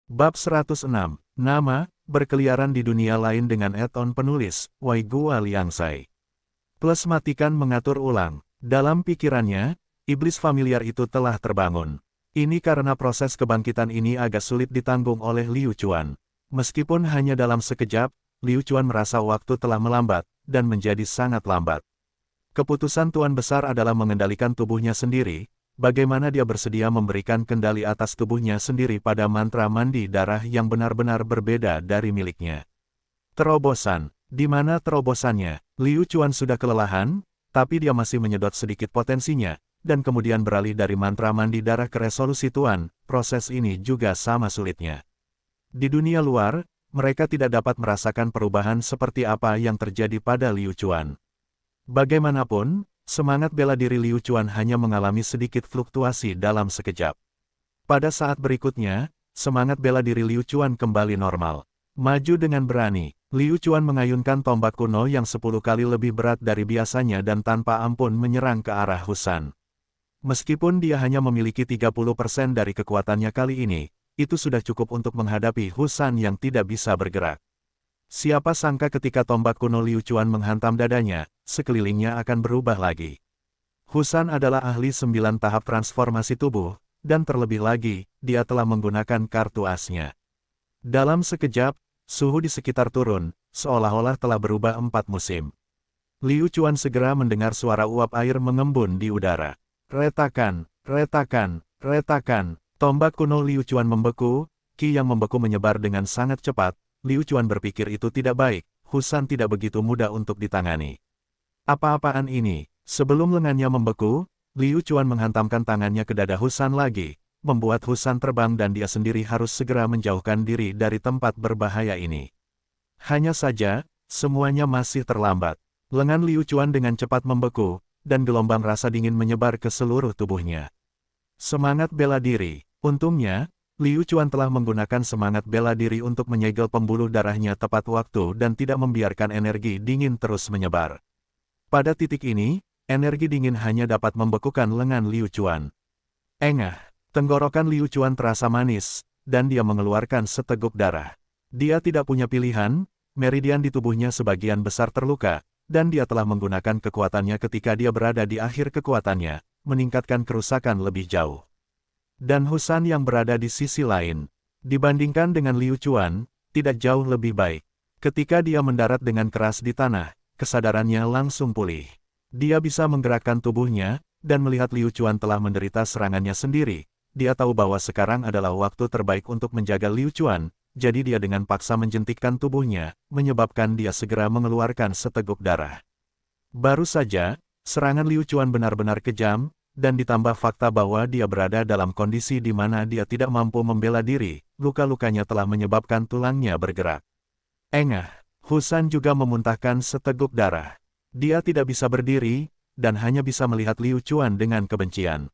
Bab 106, Nama, berkeliaran di dunia lain dengan add-on penulis, Wai Gua Liangsai. Plus matikan mengatur ulang. Dalam pikirannya, iblis familiar itu telah terbangun. Ini karena proses kebangkitan ini agak sulit ditanggung oleh Liu Chuan. Meskipun hanya dalam sekejap, Liu Chuan merasa waktu telah melambat, dan menjadi sangat lambat. Keputusan Tuan Besar adalah mengendalikan tubuhnya sendiri. Bagaimana dia bersedia memberikan kendali atas tubuhnya sendiri pada mantra mandi darah yang benar-benar berbeda dari miliknya. Terobosan. Di mana terobosannya? Liu Chuan sudah kelelahan, tapi dia masih menyedot sedikit potensinya, dan kemudian beralih dari mantra mandi darah ke resolusi Tuan. Proses ini juga sama sulitnya. Di dunia luar, mereka tidak dapat merasakan perubahan seperti apa yang terjadi pada Liu Chuan. Bagaimanapun, semangat bela diri Liu Chuan hanya mengalami sedikit fluktuasi dalam sekejap. Pada saat berikutnya, semangat bela diri Liu Chuan kembali normal. Maju dengan berani, Liu Chuan mengayunkan tombak kuno yang 10 kali lebih berat dari biasanya dan tanpa ampun menyerang ke arah Husan. Meskipun dia hanya memiliki 30% dari kekuatannya kali ini, itu sudah cukup untuk menghadapi Husan yang tidak bisa bergerak. Siapa sangka ketika tombak kuno Liu Chuan menghantam dadanya, sekelilingnya akan berubah lagi. Husan adalah ahli 9 tahap transformasi tubuh, dan terlebih lagi, dia telah menggunakan kartu asnya. Dalam sekejap, suhu di sekitar turun, seolah-olah telah berubah 4 musim. Liu Chuan segera mendengar suara uap air mengembun di udara. Retakan, retakan, retakan. Tombak kuno Liu Chuan membeku, ki yang membeku menyebar dengan sangat cepat. Liu Chuan berpikir itu tidak baik, Husan tidak begitu mudah untuk ditangani. Apa-apaan ini? Sebelum lengannya membeku, Liu Chuan menghantamkan tangannya ke dada Husan lagi, membuat Husan terbang dan dia sendiri harus segera menjauhkan diri dari tempat berbahaya ini. Hanya saja, semuanya masih terlambat. Lengan Liu Chuan dengan cepat membeku, dan gelombang rasa dingin menyebar ke seluruh tubuhnya. Semangat bela diri. Untungnya, Liu Chuan telah menggunakan semangat bela diri untuk menyegel pembuluh darahnya tepat waktu dan tidak membiarkan energi dingin terus menyebar. Pada titik ini, energi dingin hanya dapat membekukan lengan Liu Chuan. Engah, tenggorokan Liu Chuan terasa manis, dan dia mengeluarkan seteguk darah. Dia tidak punya pilihan, meridian di tubuhnya sebagian besar terluka, dan dia telah menggunakan kekuatannya ketika dia berada di akhir kekuatannya, meningkatkan kerusakan lebih jauh. Dan Husan yang berada di sisi lain, dibandingkan dengan Liu Chuan, tidak jauh lebih baik. Ketika dia mendarat dengan keras di tanah, kesadarannya langsung pulih. Dia bisa menggerakkan tubuhnya, dan melihat Liu Chuan telah menderita serangannya sendiri. Dia tahu bahwa sekarang adalah waktu terbaik untuk menjaga Liu Chuan, jadi dia dengan paksa menjentikkan tubuhnya, menyebabkan dia segera mengeluarkan seteguk darah. Baru saja, serangan Liu Chuan benar-benar kejam, dan ditambah fakta bahwa dia berada dalam kondisi di mana dia tidak mampu membela diri, luka-lukanya telah menyebabkan tulangnya bergerak. Engah, Husan juga memuntahkan seteguk darah. Dia tidak bisa berdiri, dan hanya bisa melihat Liu Chuan dengan kebencian.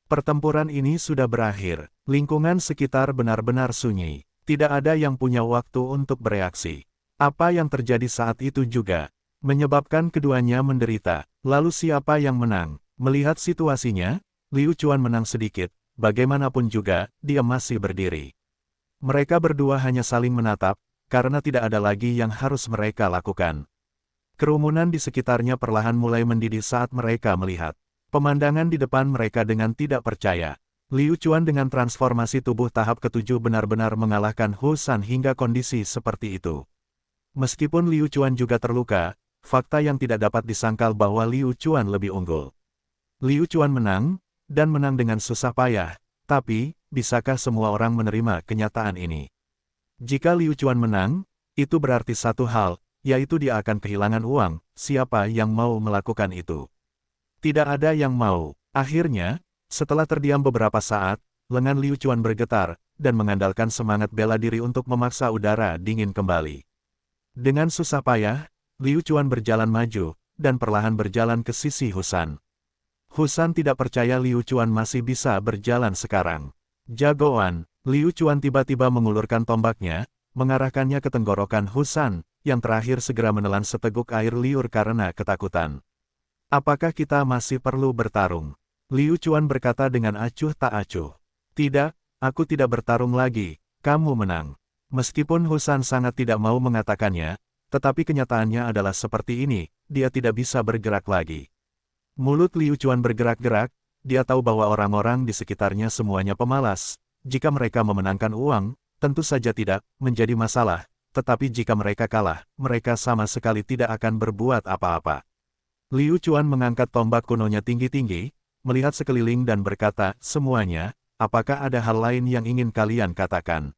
Pertempuran ini sudah berakhir, lingkungan sekitar benar-benar sunyi. Tidak ada yang punya waktu untuk bereaksi. Apa yang terjadi saat itu juga menyebabkan keduanya menderita. Lalu siapa yang menang? Melihat situasinya, Liu Chuan menang sedikit, bagaimanapun juga, dia masih berdiri. Mereka berdua hanya saling menatap, karena tidak ada lagi yang harus mereka lakukan. Kerumunan di sekitarnya perlahan mulai mendidih saat mereka melihat pemandangan di depan mereka dengan tidak percaya. Liu Chuan dengan transformasi tubuh tahap ke-7 benar-benar mengalahkan Husan hingga kondisi seperti itu. Meskipun Liu Chuan juga terluka, fakta yang tidak dapat disangkal bahwa Liu Chuan lebih unggul. Liu Chuan menang, dan menang dengan susah payah, tapi, bisakah semua orang menerima kenyataan ini? Jika Liu Chuan menang, itu berarti satu hal, yaitu dia akan kehilangan uang. Siapa yang mau melakukan itu? Tidak ada yang mau. Akhirnya, setelah terdiam beberapa saat, lengan Liu Chuan bergetar, dan mengandalkan semangat bela diri untuk memaksa udara dingin kembali. Dengan susah payah, Liu Chuan berjalan maju, dan perlahan berjalan ke sisi Husan. Husan tidak percaya Liu Chuan masih bisa berjalan sekarang. Jagoan, Liu Chuan tiba-tiba mengulurkan tombaknya, mengarahkannya ke tenggorokan Husan, yang terakhir segera menelan seteguk air liur karena ketakutan. Apakah kita masih perlu bertarung? Liu Chuan berkata dengan acuh tak acuh. Tidak, aku tidak bertarung lagi, kamu menang. Meskipun Husan sangat tidak mau mengatakannya, tetapi kenyataannya adalah seperti ini, dia tidak bisa bergerak lagi. Mulut Liu Chuan bergerak-gerak, dia tahu bahwa orang-orang di sekitarnya semuanya pemalas. Jika mereka memenangkan uang, tentu saja tidak menjadi masalah, tetapi jika mereka kalah, mereka sama sekali tidak akan berbuat apa-apa. Liu Chuan mengangkat tombak kunonya tinggi-tinggi, melihat sekeliling dan berkata, semuanya, apakah ada hal lain yang ingin kalian katakan?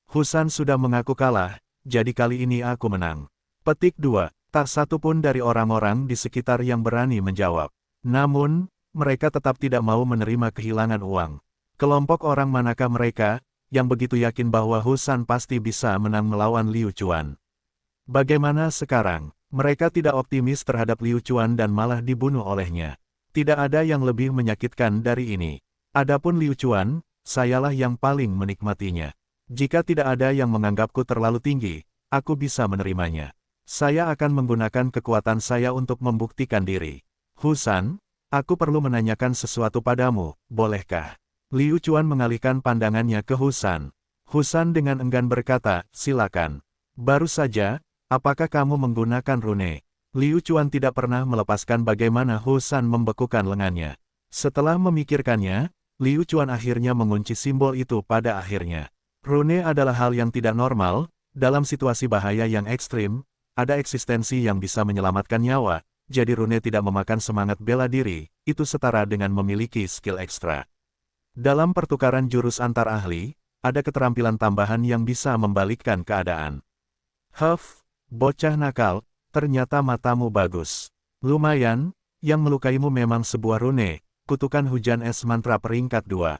Husan sudah mengaku kalah, jadi kali ini aku menang. Petik 2. Tak satu pun dari orang-orang di sekitar yang berani menjawab. Namun, mereka tetap tidak mau menerima kehilangan uang. Kelompok orang manakah mereka, yang begitu yakin bahwa Husan pasti bisa menang melawan Liu Chuan? Bagaimana sekarang? Mereka tidak optimis terhadap Liu Chuan dan malah dibunuh olehnya. Tidak ada yang lebih menyakitkan dari ini. Adapun Liu Chuan, sayalah yang paling menikmatinya. Jika tidak ada yang menganggapku terlalu tinggi, aku bisa menerimanya. Saya akan menggunakan kekuatan saya untuk membuktikan diri. Husan, aku perlu menanyakan sesuatu padamu, bolehkah? Liu Chuan mengalihkan pandangannya ke Husan. Husan dengan enggan berkata, silakan. Baru saja, apakah kamu menggunakan rune? Liu Chuan tidak pernah melepaskan bagaimana Husan membekukan lengannya. Setelah memikirkannya, Liu Chuan akhirnya mengunci simbol itu pada akhirnya. Rune adalah hal yang tidak normal, dalam situasi bahaya yang ekstrim, ada eksistensi yang bisa menyelamatkan nyawa, jadi rune tidak memakan semangat bela diri, itu setara dengan memiliki skill ekstra. Dalam pertukaran jurus antar ahli, ada keterampilan tambahan yang bisa membalikkan keadaan. Huff, bocah nakal, ternyata matamu bagus. Lumayan, yang melukaimu memang sebuah rune, kutukan hujan es mantra peringkat 2.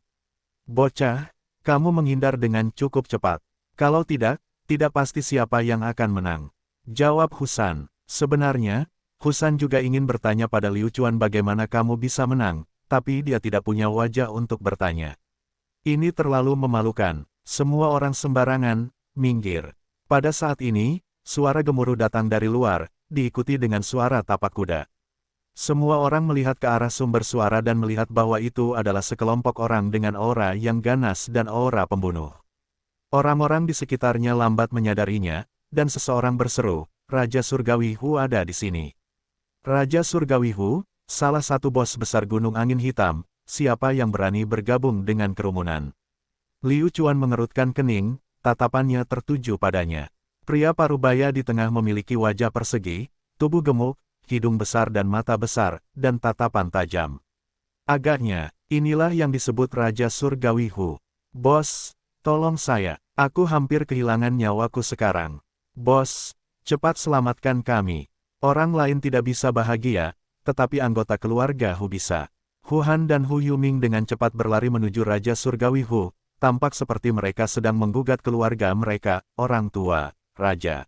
Bocah, kamu menghindar dengan cukup cepat. Kalau tidak pasti siapa yang akan menang. Jawab Husan. Sebenarnya, Husan juga ingin bertanya pada Liu Chuan bagaimana kamu bisa menang, tapi dia tidak punya wajah untuk bertanya. Ini terlalu memalukan. Semua orang sembarangan, minggir. Pada saat ini, suara gemuruh datang dari luar, diikuti dengan suara tapak kuda. Semua orang melihat ke arah sumber suara dan melihat bahwa itu adalah sekelompok orang dengan aura yang ganas dan aura pembunuh. Orang-orang di sekitarnya lambat menyadarinya, dan seseorang berseru, Raja Surgawi Hu ada di sini. Raja Surgawi Hu, salah satu bos besar Gunung Angin Hitam, siapa yang berani bergabung dengan kerumunan? Liu Chuan mengerutkan kening, tatapannya tertuju padanya. Pria parubaya di tengah memiliki wajah persegi, tubuh gemuk, hidung besar dan mata besar, dan tatapan tajam. Agaknya, inilah yang disebut Raja Surgawi Hu. Bos, tolong saya, aku hampir kehilangan nyawaku sekarang. Bos, cepat selamatkan kami. Orang lain tidak bisa bahagia, tetapi anggota keluarga Hu bisa. Hu Han dan Hu Yuming dengan cepat berlari menuju Raja Surgawi Hu, tampak seperti mereka sedang menggugat keluarga mereka, orang tua, Raja.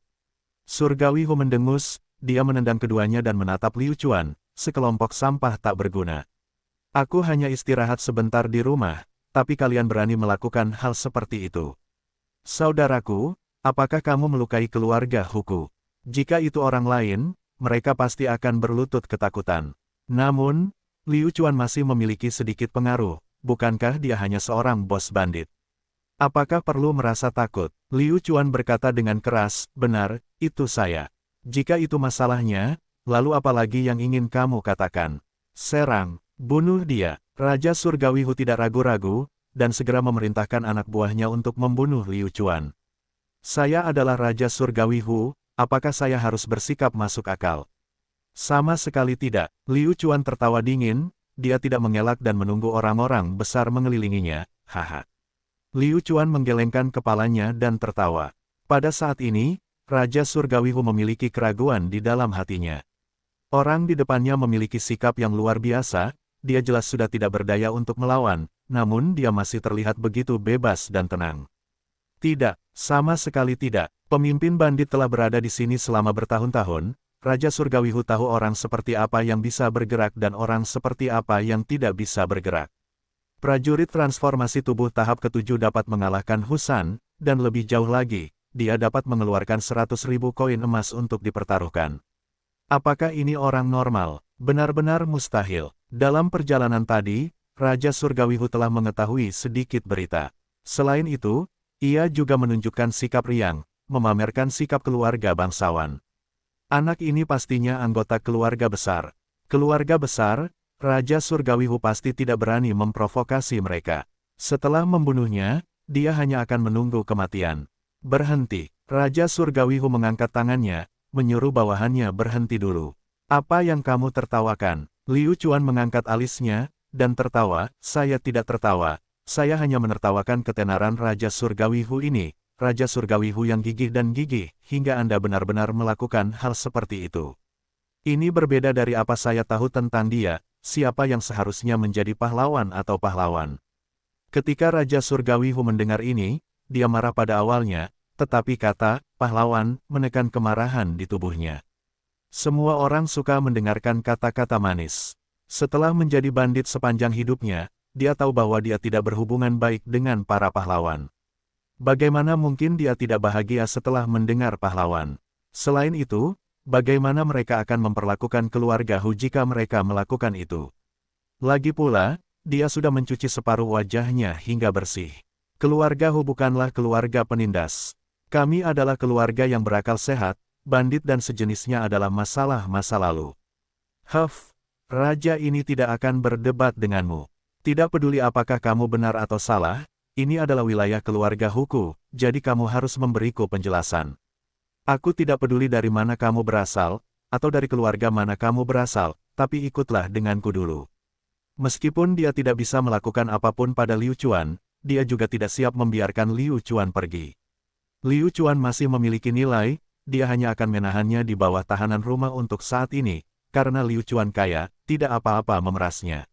Surgawi Hu mendengus, dia menendang keduanya dan menatap Liu Chuan, sekelompok sampah tak berguna. Aku hanya istirahat sebentar di rumah, tapi kalian berani melakukan hal seperti itu. Saudaraku, apakah kamu melukai keluarga Huku? Jika itu orang lain, mereka pasti akan berlutut ketakutan. Namun, Liu Chuan masih memiliki sedikit pengaruh, bukankah dia hanya seorang bos bandit? Apakah perlu merasa takut? Liu Chuan berkata dengan keras, benar, itu saya. Jika itu masalahnya, lalu apa lagi yang ingin kamu katakan? Serang, bunuh dia. Raja Surgawi Hu tidak ragu-ragu, dan segera memerintahkan anak buahnya untuk membunuh Liu Chuan. Saya adalah Raja Surgawi Hu, apakah saya harus bersikap masuk akal? Sama sekali tidak. Liu Chuan tertawa dingin, dia tidak mengelak dan menunggu orang-orang besar mengelilinginya, haha. Liu Chuan menggelengkan kepalanya dan tertawa. Pada saat ini, Raja Surgawi Hu memiliki keraguan di dalam hatinya. Orang di depannya memiliki sikap yang luar biasa, dia jelas sudah tidak berdaya untuk melawan, namun dia masih terlihat begitu bebas dan tenang. Tidak, sama sekali tidak. Pemimpin bandit telah berada di sini selama bertahun-tahun, Raja Surgawi Hu tahu orang seperti apa yang bisa bergerak dan orang seperti apa yang tidak bisa bergerak. Prajurit transformasi tubuh tahap ke-7 dapat mengalahkan Husan, dan lebih jauh lagi, dia dapat mengeluarkan 100.000 koin emas untuk dipertaruhkan. Apakah ini orang normal? Benar-benar mustahil. Dalam perjalanan tadi, Raja Surgawi Hu telah mengetahui sedikit berita. Selain itu, Ia juga menunjukkan sikap riang, memamerkan sikap keluarga bangsawan. Anak ini pastinya anggota keluarga besar. Keluarga besar, Raja Surgawi Hu pasti tidak berani memprovokasi mereka. Setelah membunuhnya, dia hanya akan menunggu kematian. Berhenti. Raja Surgawi Hu mengangkat tangannya, menyuruh bawahannya berhenti dulu. Apa yang kamu tertawakan? Liu Chuan mengangkat alisnya, dan tertawa. Saya tidak tertawa. Saya hanya menertawakan ketenaran Raja Surgawi Hu ini, Raja Surgawi Hu yang gigih dan gigih, hingga Anda benar-benar melakukan hal seperti itu. Ini berbeda dari apa saya tahu tentang dia, siapa yang seharusnya menjadi pahlawan atau pahlawan. Ketika Raja Surgawi Hu mendengar ini, dia marah pada awalnya, tetapi kata, pahlawan, menekan kemarahan di tubuhnya. Semua orang suka mendengarkan kata-kata manis. Setelah menjadi bandit sepanjang hidupnya, dia tahu bahwa dia tidak berhubungan baik dengan para pahlawan. Bagaimana mungkin dia tidak bahagia setelah mendengar pahlawan? Selain itu, bagaimana mereka akan memperlakukan keluarga Hu jika mereka melakukan itu? Lagi pula, dia sudah mencuci separuh wajahnya hingga bersih. Keluarga Hu bukanlah keluarga penindas. Kami adalah keluarga yang berakal sehat, bandit dan sejenisnya adalah masalah masa lalu. Huff, raja ini tidak akan berdebat denganmu. Tidak peduli apakah kamu benar atau salah, ini adalah wilayah keluarga Huku, jadi kamu harus memberiku penjelasan. Aku tidak peduli dari mana kamu berasal, atau dari keluarga mana kamu berasal, tapi ikutlah denganku dulu. Meskipun dia tidak bisa melakukan apapun pada Liu Chuan, dia juga tidak siap membiarkan Liu Chuan pergi. Liu Chuan masih memiliki nilai, dia hanya akan menahannya di bawah tahanan rumah untuk saat ini, karena Liu Chuan kaya, tidak apa-apa memerasnya.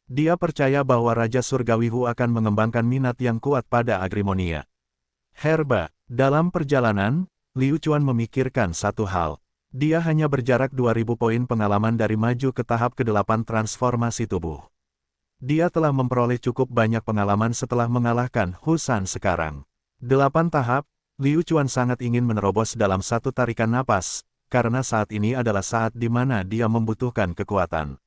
Dia percaya bahwa Raja Surgawi Hu akan mengembangkan minat yang kuat pada Agrimonia. Herba, dalam perjalanan, Liu Chuan memikirkan satu hal. Dia hanya berjarak 2000 poin pengalaman dari maju ke tahap ke-8 transformasi tubuh. Dia telah memperoleh cukup banyak pengalaman setelah mengalahkan Hu San sekarang. 8 tahap, Liu Chuan sangat ingin menerobos dalam satu tarikan napas, karena saat ini adalah saat di mana dia membutuhkan kekuatan.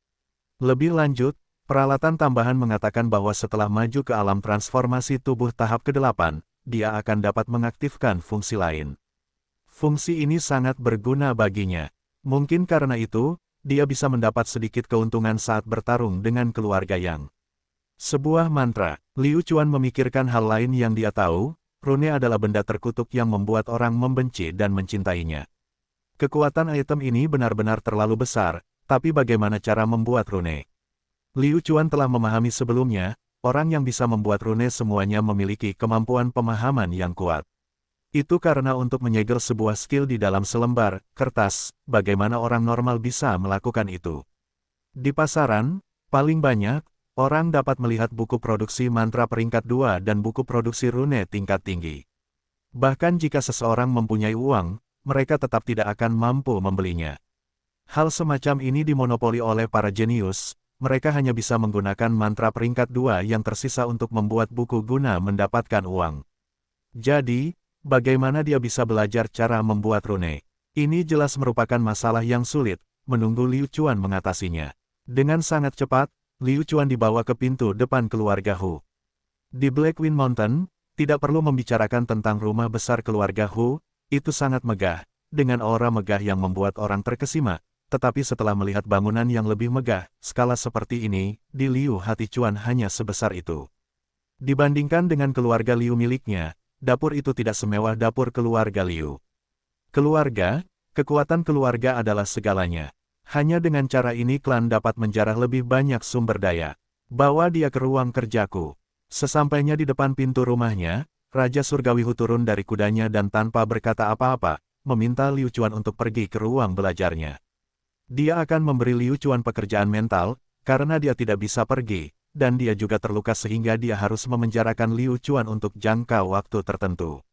Lebih lanjut, peralatan tambahan mengatakan bahwa setelah maju ke alam transformasi tubuh tahap ke-8, dia akan dapat mengaktifkan fungsi lain. Fungsi ini sangat berguna baginya. Mungkin karena itu, dia bisa mendapat sedikit keuntungan saat bertarung dengan keluarga Yang. Sebuah mantra, Liu Chuan memikirkan hal lain yang dia tahu, rune adalah benda terkutuk yang membuat orang membenci dan mencintainya. Kekuatan item ini benar-benar terlalu besar, tapi bagaimana cara membuat rune? Liu Chuan telah memahami sebelumnya, orang yang bisa membuat rune semuanya memiliki kemampuan pemahaman yang kuat. Itu karena untuk menyegel sebuah skill di dalam selembar kertas, bagaimana orang normal bisa melakukan itu. Di pasaran, paling banyak, orang dapat melihat buku produksi mantra peringkat 2 dan buku produksi rune tingkat tinggi. Bahkan jika seseorang mempunyai uang, mereka tetap tidak akan mampu membelinya. Hal semacam ini dimonopoli oleh para jenius. Mereka hanya bisa menggunakan mantra peringkat 2 yang tersisa untuk membuat buku guna mendapatkan uang. Jadi, bagaimana dia bisa belajar cara membuat rune? Ini jelas merupakan masalah yang sulit, menunggu Liu Chuan mengatasinya. Dengan sangat cepat, Liu Chuan dibawa ke pintu depan keluarga Hu. Di Blackwind Mountain, tidak perlu membicarakan tentang rumah besar keluarga Hu, itu sangat megah, dengan aura megah yang membuat orang terkesima. Tetapi setelah melihat bangunan yang lebih megah, skala seperti ini, di Liu hati Chuan hanya sebesar itu. Dibandingkan dengan keluarga Liu miliknya, dapur itu tidak semewah dapur keluarga Liu. Keluarga, kekuatan keluarga adalah segalanya. Hanya dengan cara ini klan dapat menjarah lebih banyak sumber daya. Bawa dia ke ruang kerjaku. Sesampainya di depan pintu rumahnya, Raja Surgawi Hu turun dari kudanya dan tanpa berkata apa-apa, meminta Liu Chuan untuk pergi ke ruang belajarnya. Dia akan memberi Liu Chuan pekerjaan mental, karena dia tidak bisa pergi, dan dia juga terluka sehingga dia harus memenjarakan Liu Chuan untuk jangka waktu tertentu.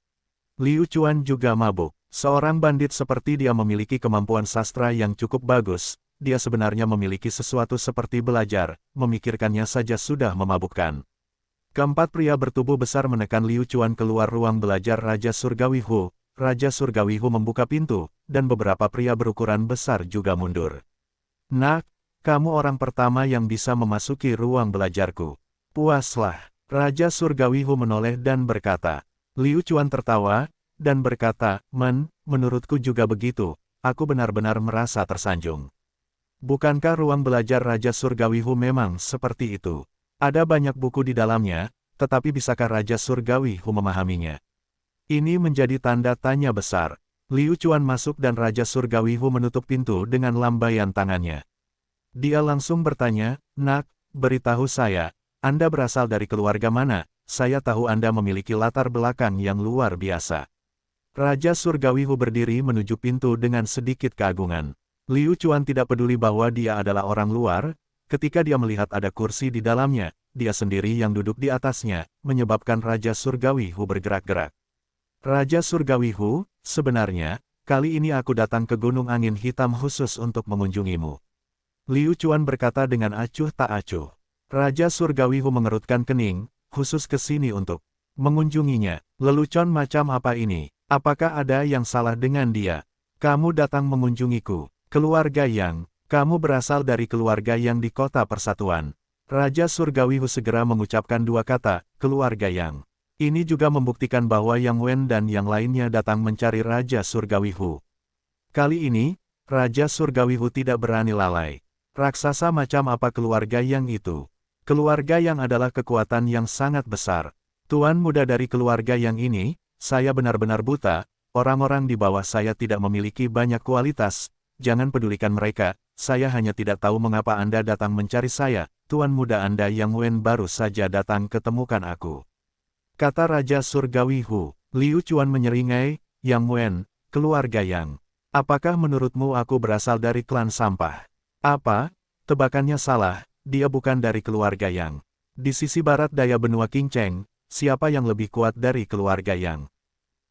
Liu Chuan juga mabuk. Seorang bandit seperti dia memiliki kemampuan sastra yang cukup bagus, dia sebenarnya memiliki sesuatu seperti belajar, memikirkannya saja sudah memabukkan. Keempat pria bertubuh besar menekan Liu Chuan keluar ruang belajar Raja Surgawi Hu. Raja Surgawi Hu membuka pintu, dan beberapa pria berukuran besar juga mundur. Nak, kamu orang pertama yang bisa memasuki ruang belajarku. Puaslah. Raja Surgawi Hu menoleh dan berkata. Liu Chuan tertawa, dan berkata, menurutku juga begitu, aku benar-benar merasa tersanjung. Bukankah ruang belajar Raja Surgawi Hu memang seperti itu? Ada banyak buku di dalamnya, tetapi bisakah Raja Surgawi Hu memahaminya? Ini menjadi tanda tanya besar. Liu Chuan masuk dan Raja Surgawi Hu menutup pintu dengan lambaian tangannya. Dia langsung bertanya, "Nak, beritahu saya, Anda berasal dari keluarga mana? Saya tahu Anda memiliki latar belakang yang luar biasa." Raja Surgawi Hu berdiri menuju pintu dengan sedikit keagungan. Liu Chuan tidak peduli bahwa dia adalah orang luar, ketika dia melihat ada kursi di dalamnya, dia sendiri yang duduk di atasnya, menyebabkan Raja Surgawi Hu bergerak-gerak. Raja Surgawi Hu, sebenarnya, kali ini aku datang ke Gunung Angin Hitam khusus untuk mengunjungimu. Liu Chuan berkata dengan acuh tak acuh. Raja Surgawi Hu mengerutkan kening, khusus ke sini untuk mengunjunginya. Lelucon macam apa ini? Apakah ada yang salah dengan dia? Kamu datang mengunjungiku. Keluarga yang, kamu berasal dari keluarga yang di kota persatuan. Raja Surgawi Hu segera mengucapkan dua kata, keluarga yang. Ini juga membuktikan bahwa Yang Wen dan yang lainnya datang mencari Raja Surgawi Hu. Kali ini, Raja Surgawi Hu tidak berani lalai. Raksasa macam apa keluarga yang itu? Keluarga yang adalah kekuatan yang sangat besar. Tuan muda dari keluarga yang ini, saya benar-benar buta, orang-orang di bawah saya tidak memiliki banyak kualitas. Jangan pedulikan mereka, saya hanya tidak tahu mengapa Anda datang mencari saya, Tuan muda Anda Yang Wen baru saja datang ketemukan aku. Kata Raja Surgawi Hu. Liu Chuan menyeringai, Yang Wen, keluarga yang. Apakah menurutmu aku berasal dari klan sampah? Apa? Tebakannya salah, dia bukan dari keluarga yang. Di sisi barat daya benua Qingcheng, siapa yang lebih kuat dari keluarga yang?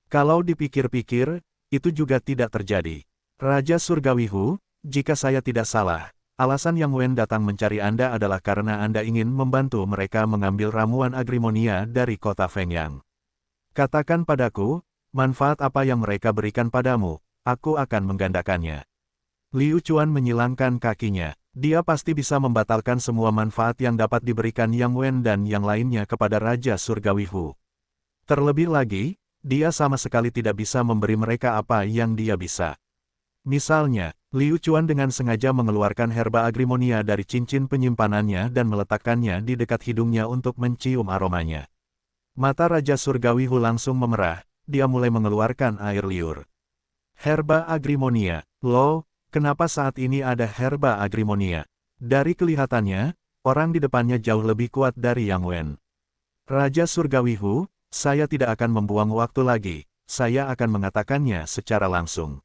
Kalau dipikir-pikir, itu juga tidak terjadi. Raja Surgawi Hu, jika saya tidak salah, alasan Yang Wen datang mencari Anda adalah karena Anda ingin membantu mereka mengambil ramuan agrimonia dari kota Fengyang. Katakan padaku, manfaat apa yang mereka berikan padamu, aku akan menggandakannya. Liu Chuan menyilangkan kakinya. Dia pasti bisa membatalkan semua manfaat yang dapat diberikan Yang Wen dan yang lainnya kepada Raja Surgawi Hu. Terlebih lagi, dia sama sekali tidak bisa memberi mereka apa yang dia bisa. Misalnya, Liu Chuan dengan sengaja mengeluarkan herba agrimonia dari cincin penyimpanannya dan meletakkannya di dekat hidungnya untuk mencium aromanya. Mata Raja Surgawi Hu langsung memerah, dia mulai mengeluarkan air liur. Herba agrimonia, loh, kenapa saat ini ada herba agrimonia? Dari kelihatannya, orang di depannya jauh lebih kuat dari Yang Wen. Raja Surgawi Hu, saya tidak akan membuang waktu lagi, saya akan mengatakannya secara langsung.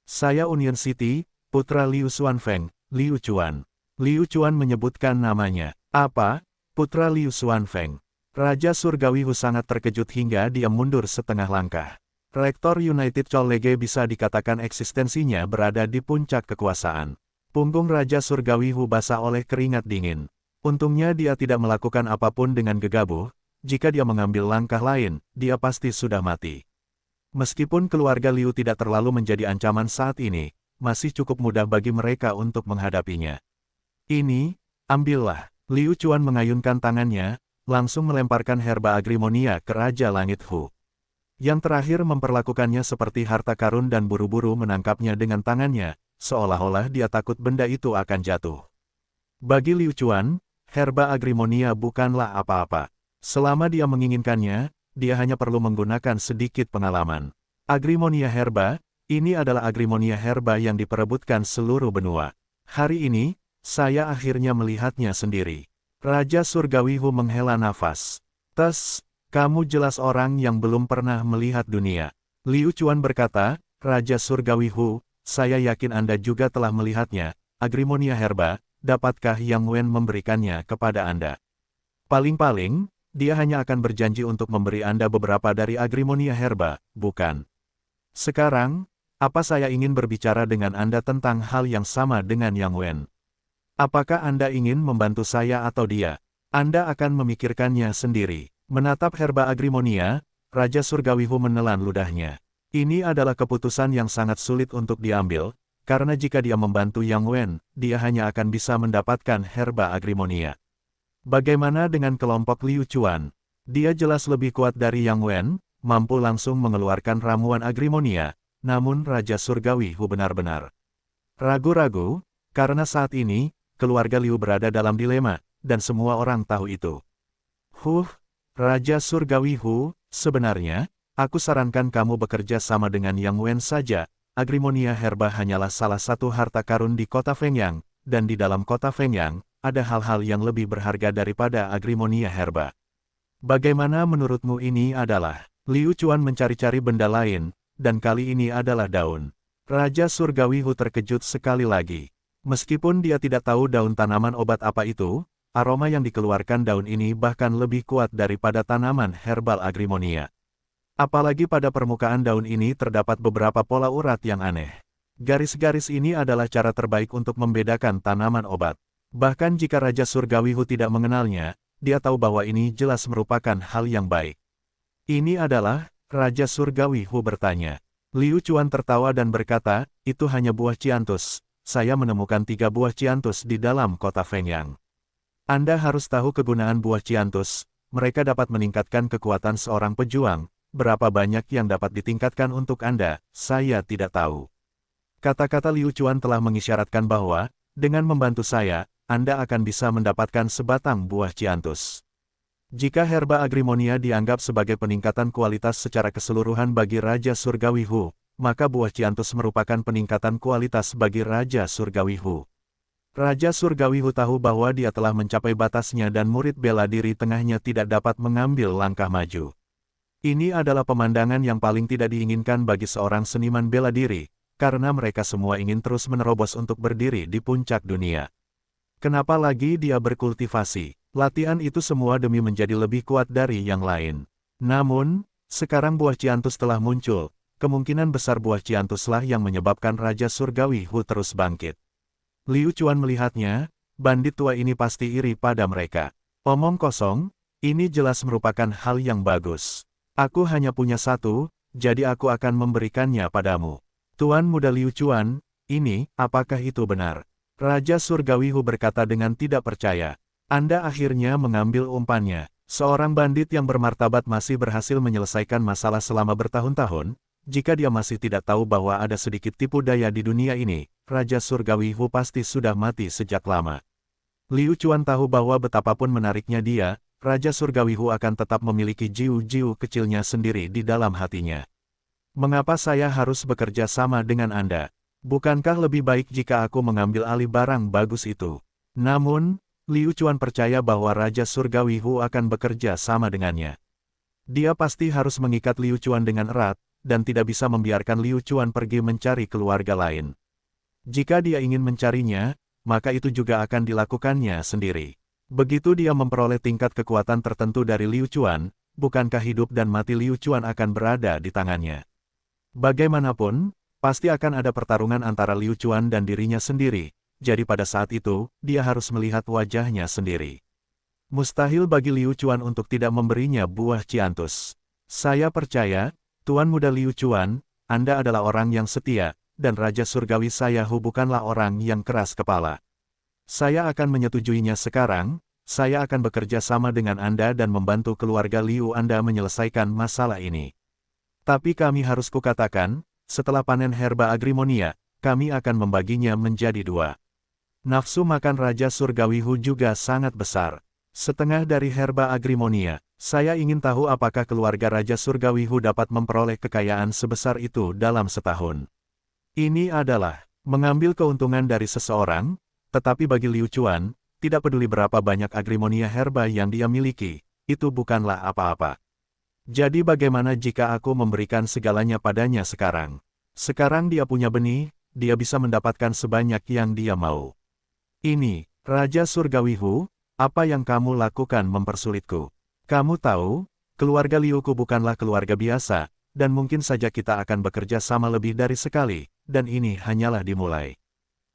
Saya Union City, putra Liu Xuanfeng, Liu Chuan. Liu Chuan menyebutkan namanya. Apa? Putra Liu Xuanfeng. Raja Surgawi Hu sangat terkejut hingga dia mundur setengah langkah. Rektor United College bisa dikatakan eksistensinya berada di puncak kekuasaan. Punggung Raja Surgawi Hu basah oleh keringat dingin. Untungnya dia tidak melakukan apapun dengan gegabah, jika dia mengambil langkah lain, dia pasti sudah mati. Meskipun keluarga Liu tidak terlalu menjadi ancaman saat ini, masih cukup mudah bagi mereka untuk menghadapinya. Ini, ambillah. Liu Chuan mengayunkan tangannya, langsung melemparkan herba agrimonia ke Raja Langit Hu. Yang terakhir memperlakukannya seperti harta karun dan buru-buru menangkapnya dengan tangannya, seolah-olah dia takut benda itu akan jatuh. Bagi Liu Chuan, herba agrimonia bukanlah apa-apa. Selama dia menginginkannya, dia hanya perlu menggunakan sedikit pengalaman. Agrimonia herba, ini adalah agrimonia herba yang diperebutkan seluruh benua. Hari ini, saya akhirnya melihatnya sendiri. Raja Surgawi Hu menghela nafas. Tes, kamu jelas orang yang belum pernah melihat dunia. Liu Chuan berkata, Raja Surgawi Hu, saya yakin Anda juga telah melihatnya. Agrimonia herba, dapatkah Yang Wen memberikannya kepada Anda? Paling-paling, dia hanya akan berjanji untuk memberi Anda beberapa dari agrimonia herba, bukan? Sekarang, apa saya ingin berbicara dengan Anda tentang hal yang sama dengan Yang Wen? Apakah Anda ingin membantu saya atau dia? Anda akan memikirkannya sendiri. Menatap herba agrimonia, Raja Surgawi Hu menelan ludahnya. Ini adalah keputusan yang sangat sulit untuk diambil, karena jika dia membantu Yang Wen, dia hanya akan bisa mendapatkan herba agrimonia. Bagaimana dengan kelompok Liu Chuan? Dia jelas lebih kuat dari Yang Wen, mampu langsung mengeluarkan ramuan Agrimonia, namun Raja Surgawi Hu benar-benar ragu-ragu, karena saat ini, keluarga Liu berada dalam dilema, dan semua orang tahu itu. Raja Surgawi Hu, sebenarnya, aku sarankan kamu bekerja sama dengan Yang Wen saja. Agrimonia herba hanyalah salah satu harta karun di kota Fengyang, dan di dalam kota Fengyang, ada hal-hal yang lebih berharga daripada Agrimonia herba. Bagaimana menurutmu ini adalah? Liu Chuan mencari-cari benda lain, dan kali ini adalah daun. Raja Surgawi Hu terkejut sekali lagi. Meskipun dia tidak tahu daun tanaman obat apa itu, aroma yang dikeluarkan daun ini bahkan lebih kuat daripada tanaman herbal Agrimonia. Apalagi pada permukaan daun ini terdapat beberapa pola urat yang aneh. Garis-garis ini adalah cara terbaik untuk membedakan tanaman obat. Bahkan jika Raja Surgawi Hu tidak mengenalnya, dia tahu bahwa ini jelas merupakan hal yang baik. Ini adalah, Raja Surgawi Hu bertanya. Liu Chuan tertawa dan berkata, itu hanya buah ciantus. Saya menemukan 3 buah ciantus di dalam kota Fengyang. Anda harus tahu kegunaan buah ciantus. Mereka dapat meningkatkan kekuatan seorang pejuang. Berapa banyak yang dapat ditingkatkan untuk Anda, saya tidak tahu. Kata-kata Liu Chuan telah mengisyaratkan bahwa, dengan membantu saya, Anda akan bisa mendapatkan sebatang buah ciantus. Jika herba Agrimonia dianggap sebagai peningkatan kualitas secara keseluruhan bagi Raja Surgawi Hu, maka buah ciantus merupakan peningkatan kualitas bagi Raja Surgawi Hu. Raja Surgawi Hu tahu bahwa dia telah mencapai batasnya dan murid bela diri tengahnya tidak dapat mengambil langkah maju. Ini adalah pemandangan yang paling tidak diinginkan bagi seorang seniman bela diri, karena mereka semua ingin terus menerobos untuk berdiri di puncak dunia. Kenapa lagi dia berkultivasi? Latihan itu semua demi menjadi lebih kuat dari yang lain. Namun, sekarang buah ciantus telah muncul, kemungkinan besar buah ciantuslah yang menyebabkan Raja Surgawi Hu terus bangkit. Liu Chuan melihatnya, bandit tua ini pasti iri pada mereka. Omong kosong, ini jelas merupakan hal yang bagus. Aku hanya punya 1, jadi aku akan memberikannya padamu. Tuan Muda Liu Chuan, ini, apakah itu benar? Raja Surgawi Hu berkata dengan tidak percaya. Anda akhirnya mengambil umpannya. Seorang bandit yang bermartabat masih berhasil menyelesaikan masalah selama bertahun-tahun. Jika dia masih tidak tahu bahwa ada sedikit tipu daya di dunia ini, Raja Surgawi Hu pasti sudah mati sejak lama. Liu Chuan tahu bahwa betapapun menariknya dia, Raja Surgawi Hu akan tetap memiliki jiu-jiu kecilnya sendiri di dalam hatinya. Mengapa saya harus bekerja sama dengan Anda? Bukankah lebih baik jika aku mengambil alih barang bagus itu? Namun, Liu Chuan percaya bahwa Raja Surgawi Hu akan bekerja sama dengannya. Dia pasti harus mengikat Liu Chuan dengan erat, dan tidak bisa membiarkan Liu Chuan pergi mencari keluarga lain. Jika dia ingin mencarinya, maka itu juga akan dilakukannya sendiri. Begitu dia memperoleh tingkat kekuatan tertentu dari Liu Chuan, bukankah hidup dan mati Liu Chuan akan berada di tangannya? Bagaimanapun, pasti akan ada pertarungan antara Liu Chuan dan dirinya sendiri. Jadi pada saat itu, dia harus melihat wajahnya sendiri. Mustahil bagi Liu Chuan untuk tidak memberinya buah ciantus. Saya percaya, Tuan Muda Liu Chuan, Anda adalah orang yang setia, dan Raja Surgawi saya Hu bukanlah orang yang keras kepala. Saya akan menyetujuinya sekarang, saya akan bekerja sama dengan Anda dan membantu keluarga Liu Anda menyelesaikan masalah ini. Tapi kami harus kukatakan, setelah panen herba Agrimonia, kami akan membaginya menjadi 2. Nafsu makan Raja Surgawi Hu juga sangat besar. Setengah dari herba Agrimonia. Saya ingin tahu apakah keluarga Raja Surgawi Hu dapat memperoleh kekayaan sebesar itu dalam setahun. Ini adalah mengambil keuntungan dari seseorang, tetapi bagi Liu Chuan, tidak peduli berapa banyak Agrimonia herba yang dia miliki, itu bukanlah apa-apa. Jadi bagaimana jika aku memberikan segalanya padanya sekarang? Sekarang dia punya benih, dia bisa mendapatkan sebanyak yang dia mau. Ini, Raja Surgawi Hu, apa yang kamu lakukan mempersulitku? Kamu tahu, keluarga Liuku bukanlah keluarga biasa, dan mungkin saja kita akan bekerja sama lebih dari sekali, dan ini hanyalah dimulai.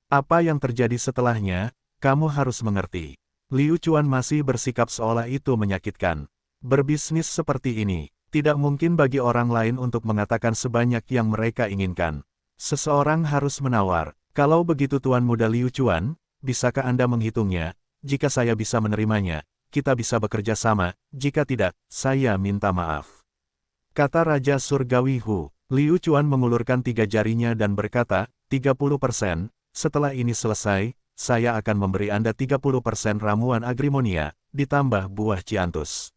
Apa yang terjadi setelahnya, kamu harus mengerti. Liu Chuan masih bersikap seolah itu menyakitkan. Berbisnis seperti ini, tidak mungkin bagi orang lain untuk mengatakan sebanyak yang mereka inginkan. Seseorang harus menawar. Kalau begitu Tuan Muda Liu Chuan, bisakah Anda menghitungnya? Jika saya bisa menerimanya, kita bisa bekerja sama, jika tidak, saya minta maaf. kata Raja Surgawi Hu. Liu Chuan mengulurkan 3 jarinya dan berkata, 30%, setelah ini selesai, saya akan memberi Anda 30% ramuan agrimonia, ditambah buah ciantus.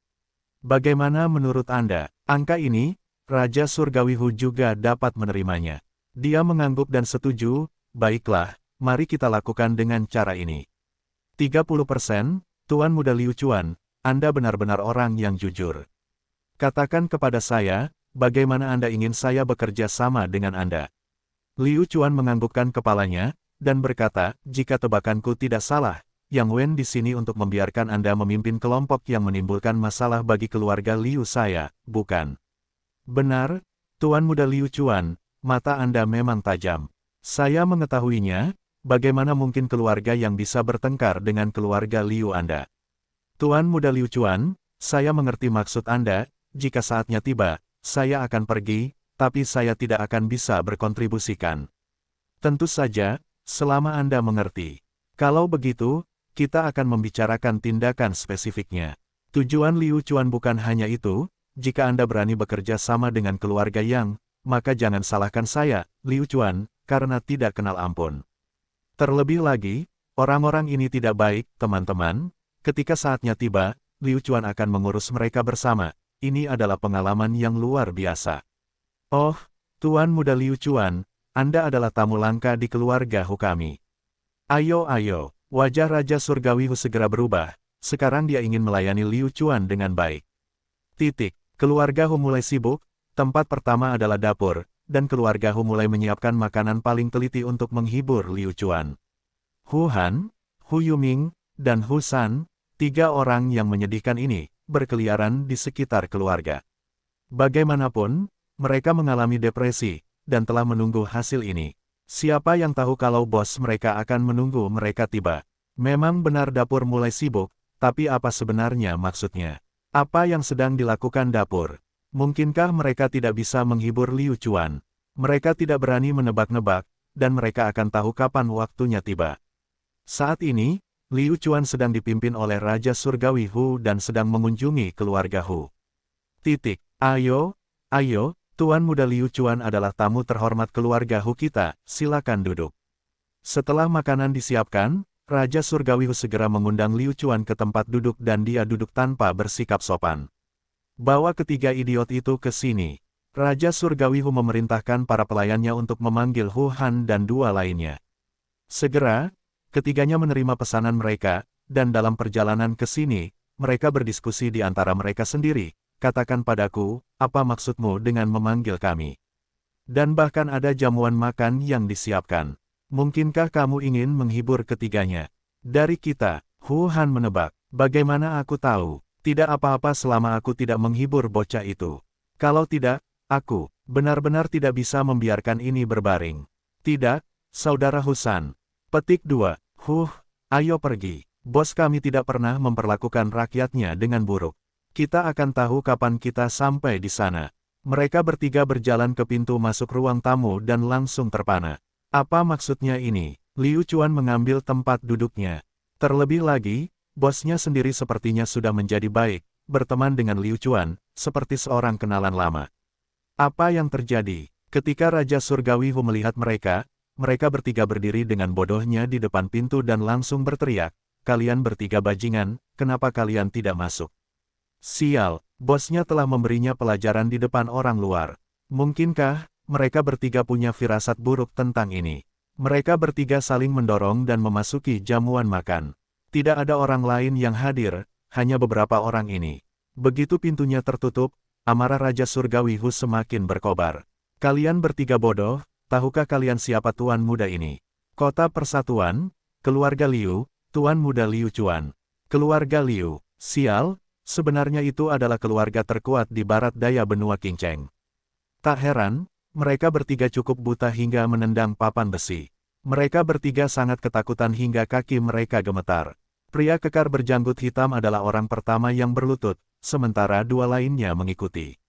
Bagaimana menurut Anda? Angka ini, Raja Surgawi Hu juga dapat menerimanya. Dia mengangguk dan setuju, baiklah, mari kita lakukan dengan cara ini. 30%, Tuan Muda Liu Chuan, Anda benar-benar orang yang jujur. Katakan kepada saya, bagaimana Anda ingin saya bekerja sama dengan Anda? Liu Chuan menganggukkan kepalanya, dan berkata, jika tebakanku tidak salah, Yang Wen di sini untuk membiarkan Anda memimpin kelompok yang menimbulkan masalah bagi keluarga Liu saya, bukan? Benar, Tuan Muda Liu Chuan, mata Anda memang tajam. Saya mengetahuinya, bagaimana mungkin keluarga yang bisa bertengkar dengan keluarga Liu Anda? Tuan Muda Liu Chuan, saya mengerti maksud Anda, jika saatnya tiba, saya akan pergi, tapi saya tidak akan bisa berkontribusikan. Tentu saja, selama Anda mengerti. Kalau begitu, kita akan membicarakan tindakan spesifiknya. Tujuan Liu Chuan bukan hanya itu, jika Anda berani bekerja sama dengan keluarga Yang, maka jangan salahkan saya, Liu Chuan, karena tidak kenal ampun. Terlebih lagi, orang-orang ini tidak baik, teman-teman. Ketika saatnya tiba, Liu Chuan akan mengurus mereka bersama. Ini adalah pengalaman yang luar biasa. Oh, Tuan Muda Liu Chuan, Anda adalah tamu langka di keluarga Hu kami. Ayo, wajah Raja Surgawi Hu segera berubah. Sekarang dia ingin melayani Liu Chuan dengan baik. Keluarga Hu mulai sibuk, tempat pertama adalah dapur, dan keluarga Hu mulai menyiapkan makanan paling teliti untuk menghibur Liu Chuan. Hu Han, Hu Yuming, dan Hu San, 3 orang yang menyedihkan ini, berkeliaran di sekitar keluarga. Bagaimanapun, mereka mengalami depresi, dan telah menunggu hasil ini. Siapa yang tahu kalau bos mereka akan menunggu mereka tiba? Memang benar dapur mulai sibuk, tapi apa sebenarnya maksudnya? Apa yang sedang dilakukan dapur? Mungkinkah mereka tidak bisa menghibur Liu Chuan? Mereka tidak berani menebak-nebak, dan mereka akan tahu kapan waktunya tiba. Saat ini, Liu Chuan sedang dipimpin oleh Raja Surgawi Hu dan sedang mengunjungi keluarga Hu. Ayo, Tuan Muda Liu Chuan adalah tamu terhormat keluarga Hu kita, silakan duduk. Setelah makanan disiapkan, Raja Surgawi Hu segera mengundang Liu Chuan ke tempat duduk dan dia duduk tanpa bersikap sopan. Bawa ketiga idiot itu ke sini. Raja Surgawi Hu memerintahkan para pelayannya untuk memanggil Hu Han dan 2 lainnya. Segera, ketiganya menerima pesanan mereka, dan dalam perjalanan ke sini, mereka berdiskusi di antara mereka sendiri. Katakan padaku, apa maksudmu dengan memanggil kami? Dan bahkan ada jamuan makan yang disiapkan. Mungkinkah kamu ingin menghibur ketiganya? Dari kita, Hu Han menebak. Bagaimana aku tahu? Tidak apa-apa selama aku tidak menghibur bocah itu. Kalau tidak, aku benar-benar tidak bisa membiarkan ini berbaring. Tidak, Saudara Husan. Petik 2. Ayo pergi. Bos kami tidak pernah memperlakukan rakyatnya dengan buruk. Kita akan tahu kapan kita sampai di sana. Mereka bertiga berjalan ke pintu masuk ruang tamu dan langsung terpana. Apa maksudnya ini? Liu Chuan mengambil tempat duduknya. Terlebih lagi, bosnya sendiri sepertinya sudah menjadi baik, berteman dengan Liu Chuan, seperti seorang kenalan lama. Apa yang terjadi? Ketika Raja Surgawi Hu melihat mereka bertiga berdiri dengan bodohnya di depan pintu dan langsung berteriak, kalian bertiga bajingan, kenapa kalian tidak masuk? Sial, bosnya telah memberinya pelajaran di depan orang luar. Mungkinkah mereka bertiga punya firasat buruk tentang ini? Mereka bertiga saling mendorong dan memasuki jamuan makan. Tidak ada orang lain yang hadir, hanya beberapa orang ini. Begitu pintunya tertutup, amarah Raja Surgawi Hu semakin berkobar. Kalian bertiga bodoh, tahukah kalian siapa Tuan Muda ini? Kota Persatuan, keluarga Liu, Tuan Muda Liu Chuan. Keluarga Liu, sial, sebenarnya itu adalah keluarga terkuat di barat daya benua Qingcheng. Tak heran, mereka bertiga cukup buta hingga menendang papan besi. Mereka bertiga sangat ketakutan hingga kaki mereka gemetar. Pria kekar berjanggut hitam adalah orang pertama yang berlutut, sementara 2 lainnya mengikuti.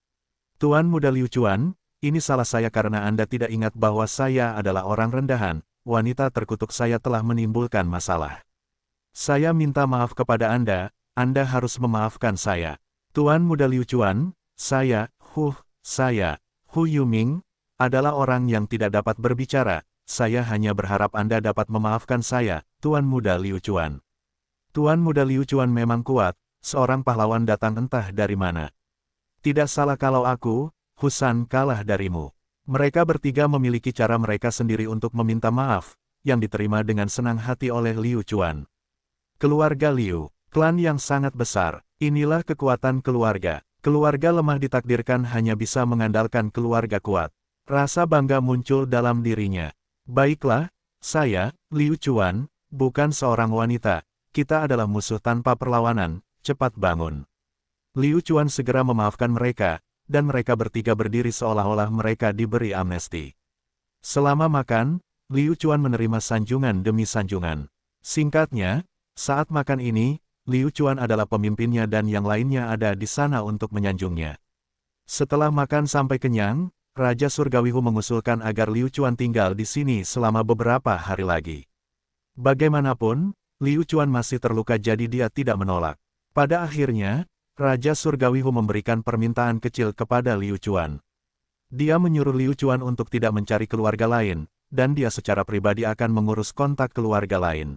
Tuan Muda Liu Chuan, ini salah saya karena Anda tidak ingat bahwa saya adalah orang rendahan, wanita terkutuk saya telah menimbulkan masalah. Saya minta maaf kepada Anda harus memaafkan saya. Tuan Muda Liu Chuan, Saya, Hu Yuming, adalah orang yang tidak dapat berbicara. Saya hanya berharap Anda dapat memaafkan saya, Tuan Muda Liu Chuan. Tuan Muda Liu Chuan memang kuat, seorang pahlawan datang entah dari mana. Tidak salah kalau aku, Husan, kalah darimu. Mereka bertiga memiliki cara mereka sendiri untuk meminta maaf, yang diterima dengan senang hati oleh Liu Chuan. Keluarga Liu, klan yang sangat besar, inilah kekuatan keluarga. Keluarga lemah ditakdirkan hanya bisa mengandalkan keluarga kuat. Rasa bangga muncul dalam dirinya. Baiklah, saya, Liu Chuan, bukan seorang wanita. Kita adalah musuh tanpa perlawanan, cepat bangun. Liu Chuan segera memaafkan mereka, dan mereka bertiga berdiri seolah-olah mereka diberi amnesti. Selama makan, Liu Chuan menerima sanjungan demi sanjungan. Singkatnya, saat makan ini, Liu Chuan adalah pemimpinnya dan yang lainnya ada di sana untuk menyanjungnya. Setelah makan sampai kenyang, Raja Surgawi Hu mengusulkan agar Liu Chuan tinggal di sini selama beberapa hari lagi. Bagaimanapun, Liu Chuan masih terluka jadi dia tidak menolak. Pada akhirnya, Raja Surgawi Hu memberikan permintaan kecil kepada Liu Chuan. Dia menyuruh Liu Chuan untuk tidak mencari keluarga lain, dan dia secara pribadi akan mengurus kontak keluarga lain.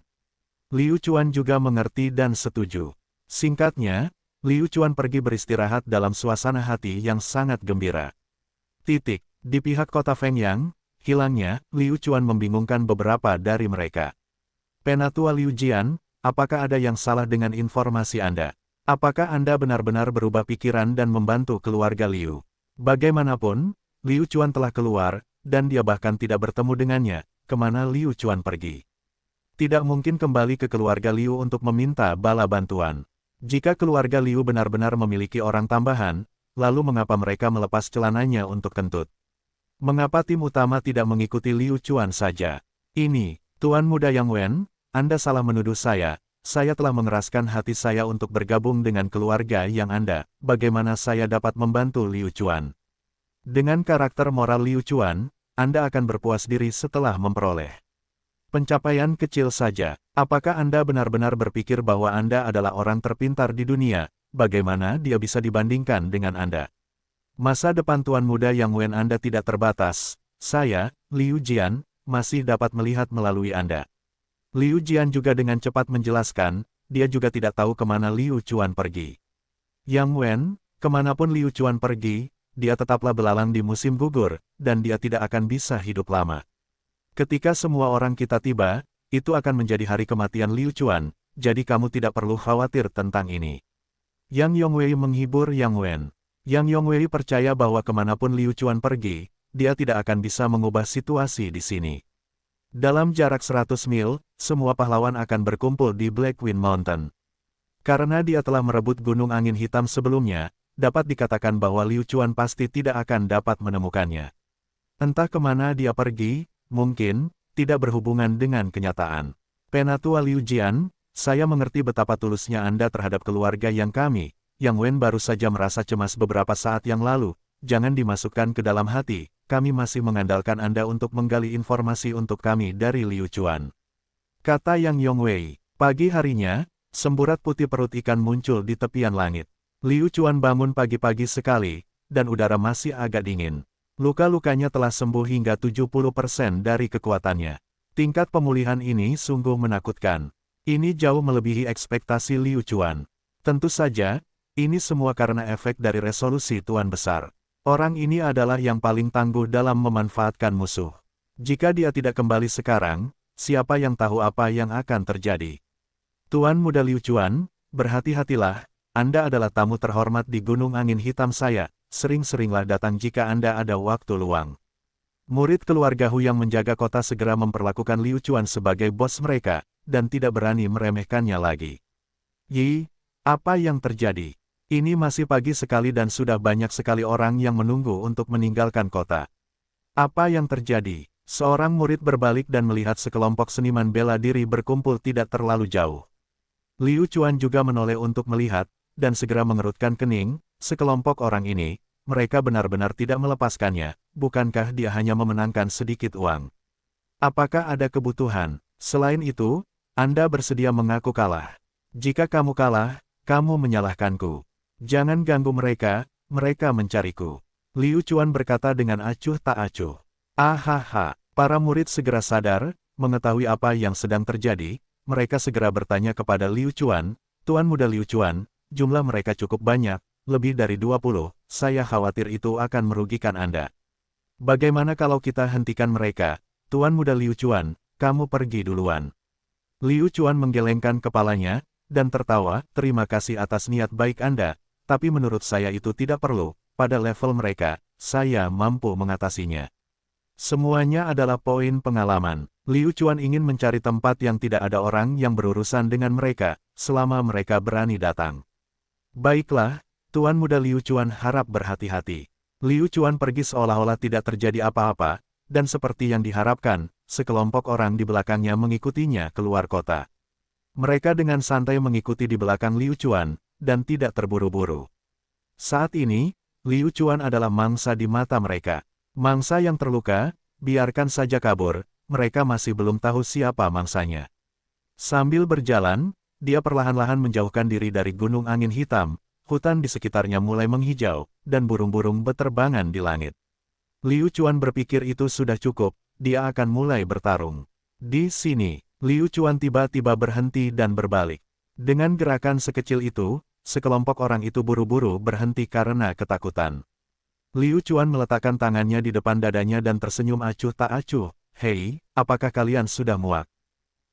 Liu Chuan juga mengerti dan setuju. Singkatnya, Liu Chuan pergi beristirahat dalam suasana hati yang sangat gembira. Di pihak kota Fengyang, hilangnya, Liu Chuan membingungkan beberapa dari mereka. Penatua Liu Jian, apakah ada yang salah dengan informasi Anda? Apakah Anda benar-benar berubah pikiran dan membantu keluarga Liu? Bagaimanapun, Liu Chuan telah keluar, dan dia bahkan tidak bertemu dengannya. Kemana Liu Chuan pergi? Tidak mungkin kembali ke keluarga Liu untuk meminta bala bantuan. Jika keluarga Liu benar-benar memiliki orang tambahan, lalu mengapa mereka melepas celananya untuk kentut? Mengapa tim utama tidak mengikuti Liu Chuan saja? Ini, Tuan Muda Yang Wen, Anda salah menuduh saya telah mengeraskan hati saya untuk bergabung dengan keluarga yang Anda. Bagaimana saya dapat membantu Liu Chuan? Dengan karakter moral Liu Chuan, Anda akan berpuas diri setelah memperoleh pencapaian kecil saja. Apakah Anda benar-benar berpikir bahwa Anda adalah orang terpintar di dunia? Bagaimana dia bisa dibandingkan dengan Anda? Masa depan Tuan Muda Yang Wen Anda tidak terbatas. Saya, Liu Jian, masih dapat melihat melalui Anda. Liu Jian juga dengan cepat menjelaskan, dia juga tidak tahu kemana Liu Chuan pergi. Yang Wen, kemanapun Liu Chuan pergi, dia tetaplah belalang di musim gugur, dan dia tidak akan bisa hidup lama. Ketika semua orang kita tiba, itu akan menjadi hari kematian Liu Chuan, jadi kamu tidak perlu khawatir tentang ini. Yang Yongwei menghibur Yang Wen. Yang Yongwei percaya bahwa kemanapun Liu Chuan pergi, dia tidak akan bisa mengubah situasi di sini. Dalam jarak 100 mil, semua pahlawan akan berkumpul di Black Wind Mountain. Karena dia telah merebut Gunung Angin Hitam sebelumnya, dapat dikatakan bahwa Liu Chuan pasti tidak akan dapat menemukannya. Entah kemana dia pergi, mungkin tidak berhubungan dengan kenyataan. Penatua Liu Jian, saya mengerti betapa tulusnya Anda terhadap keluarga yang kami. Yang Wen baru saja merasa cemas beberapa saat yang lalu. Jangan dimasukkan ke dalam hati, kami masih mengandalkan Anda untuk menggali informasi untuk kami dari Liu Chuan. Kata Yang Yongwei. Pagi harinya, semburat putih perut ikan muncul di tepian langit. Liu Chuan bangun pagi-pagi sekali, dan udara masih agak dingin. Luka-lukanya telah sembuh hingga 70% dari kekuatannya. Tingkat pemulihan ini sungguh menakutkan. Ini jauh melebihi ekspektasi Liu Chuan. Tentu saja, ini semua karena efek dari resolusi Tuan Besar. Orang ini adalah yang paling tangguh dalam memanfaatkan musuh. Jika dia tidak kembali sekarang, siapa yang tahu apa yang akan terjadi? Tuan Muda Liu Chuan, berhati-hatilah, Anda adalah tamu terhormat di Gunung Angin Hitam saya. Sering-seringlah datang jika Anda ada waktu luang. Murid keluarga Hu yang menjaga kota segera memperlakukan Liu Chuan sebagai bos mereka, dan tidak berani meremehkannya lagi. Yi, apa yang terjadi? Ini masih pagi sekali dan sudah banyak sekali orang yang menunggu untuk meninggalkan kota. Apa yang terjadi? Seorang murid berbalik dan melihat sekelompok seniman bela diri berkumpul tidak terlalu jauh. Liu Chuan juga menoleh untuk melihat, dan segera mengerutkan kening. Sekelompok orang ini, mereka benar-benar tidak melepaskannya, bukankah dia hanya memenangkan sedikit uang? Apakah ada kebutuhan? Selain itu, Anda bersedia mengaku kalah. Jika kamu kalah, kamu menyalahkanku. Jangan ganggu mereka, mereka mencariku. Liu Chuan berkata dengan acuh tak acuh. Ahaha, para murid segera sadar, mengetahui apa yang sedang terjadi, mereka segera bertanya kepada Liu Chuan, Tuan Muda Liu Chuan, jumlah mereka cukup banyak, lebih dari 20, saya khawatir itu akan merugikan Anda. Bagaimana kalau kita hentikan mereka, Tuan Muda Liu Chuan, kamu pergi duluan. Liu Chuan menggelengkan kepalanya, dan tertawa, terima kasih atas niat baik Anda, tapi menurut saya itu tidak perlu. Pada level mereka, saya mampu mengatasinya. Semuanya adalah poin pengalaman. Liu Chuan ingin mencari tempat yang tidak ada orang yang berurusan dengan mereka, selama mereka berani datang. Baiklah, Tuan Muda Liu Chuan harap berhati-hati. Liu Chuan pergi seolah-olah tidak terjadi apa-apa, dan seperti yang diharapkan, sekelompok orang di belakangnya mengikutinya keluar kota. Mereka dengan santai mengikuti di belakang Liu Chuan, dan tidak terburu-buru. Saat ini, Liu Chuan adalah mangsa di mata mereka. Mangsa yang terluka, biarkan saja kabur, mereka masih belum tahu siapa mangsanya. Sambil berjalan, dia perlahan-lahan menjauhkan diri dari gunung angin hitam, hutan di sekitarnya mulai menghijau, dan burung-burung beterbangan di langit. Liu Chuan berpikir itu sudah cukup, dia akan mulai bertarung. Di sini, Liu Chuan tiba-tiba berhenti dan berbalik. Dengan gerakan sekecil itu, sekelompok orang itu buru-buru berhenti karena ketakutan. Liu Chuan meletakkan tangannya di depan dadanya dan tersenyum acuh tak acuh. Hei, apakah kalian sudah muak?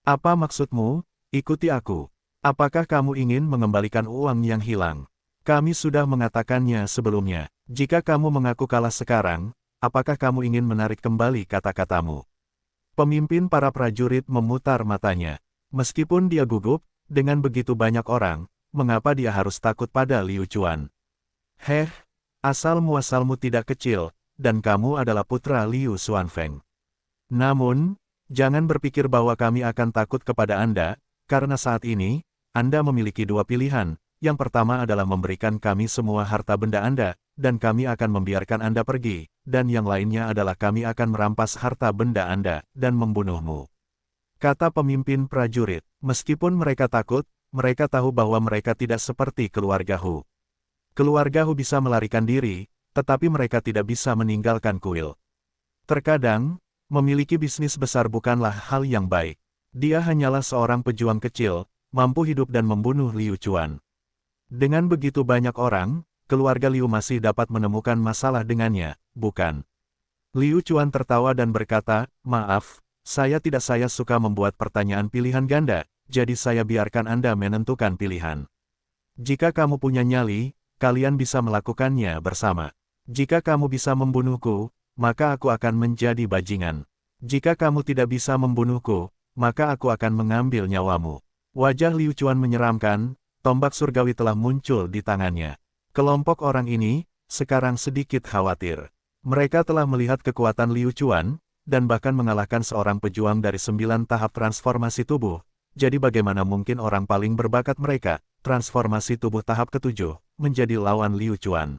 Apa maksudmu? Ikuti aku. Apakah kamu ingin mengembalikan uang yang hilang? Kami sudah mengatakannya sebelumnya. Jika kamu mengaku kalah sekarang, apakah kamu ingin menarik kembali kata-katamu? Pemimpin para prajurit memutar matanya. Meskipun dia gugup, dengan begitu banyak orang, mengapa dia harus takut pada Liu Chuan? Heh, asal-muasalmu tidak kecil, dan kamu adalah putra Liu Xuanfeng. Namun, jangan berpikir bahwa kami akan takut kepada Anda, karena saat ini, Anda memiliki dua pilihan. Yang pertama adalah memberikan kami semua harta benda Anda, dan kami akan membiarkan Anda pergi, dan yang lainnya adalah kami akan merampas harta benda Anda, dan membunuhmu. Kata pemimpin prajurit, meskipun mereka takut, mereka tahu bahwa mereka tidak seperti keluarga Hu. Keluarga Hu bisa melarikan diri, tetapi mereka tidak bisa meninggalkan kuil. Terkadang, memiliki bisnis besar bukanlah hal yang baik. Dia hanyalah seorang pejuang kecil, mampu hidup dan membunuh Liu Chuan. Dengan begitu banyak orang, keluarga Liu masih dapat menemukan masalah dengannya, bukan? Liu Chuan tertawa dan berkata, maaf, saya suka membuat pertanyaan pilihan ganda, jadi saya biarkan Anda menentukan pilihan. Jika kamu punya nyali, kalian bisa melakukannya bersama. Jika kamu bisa membunuhku, maka aku akan menjadi bajingan. Jika kamu tidak bisa membunuhku, maka aku akan mengambil nyawamu. Wajah Liu Chuan menyeramkan, tombak surgawi telah muncul di tangannya. Kelompok orang ini, sekarang sedikit khawatir. Mereka telah melihat kekuatan Liu Chuan, dan bahkan mengalahkan seorang pejuang dari 9 tahap transformasi tubuh. Jadi bagaimana mungkin orang paling berbakat mereka, transformasi tubuh tahap ke-7, menjadi lawan Liu Chuan?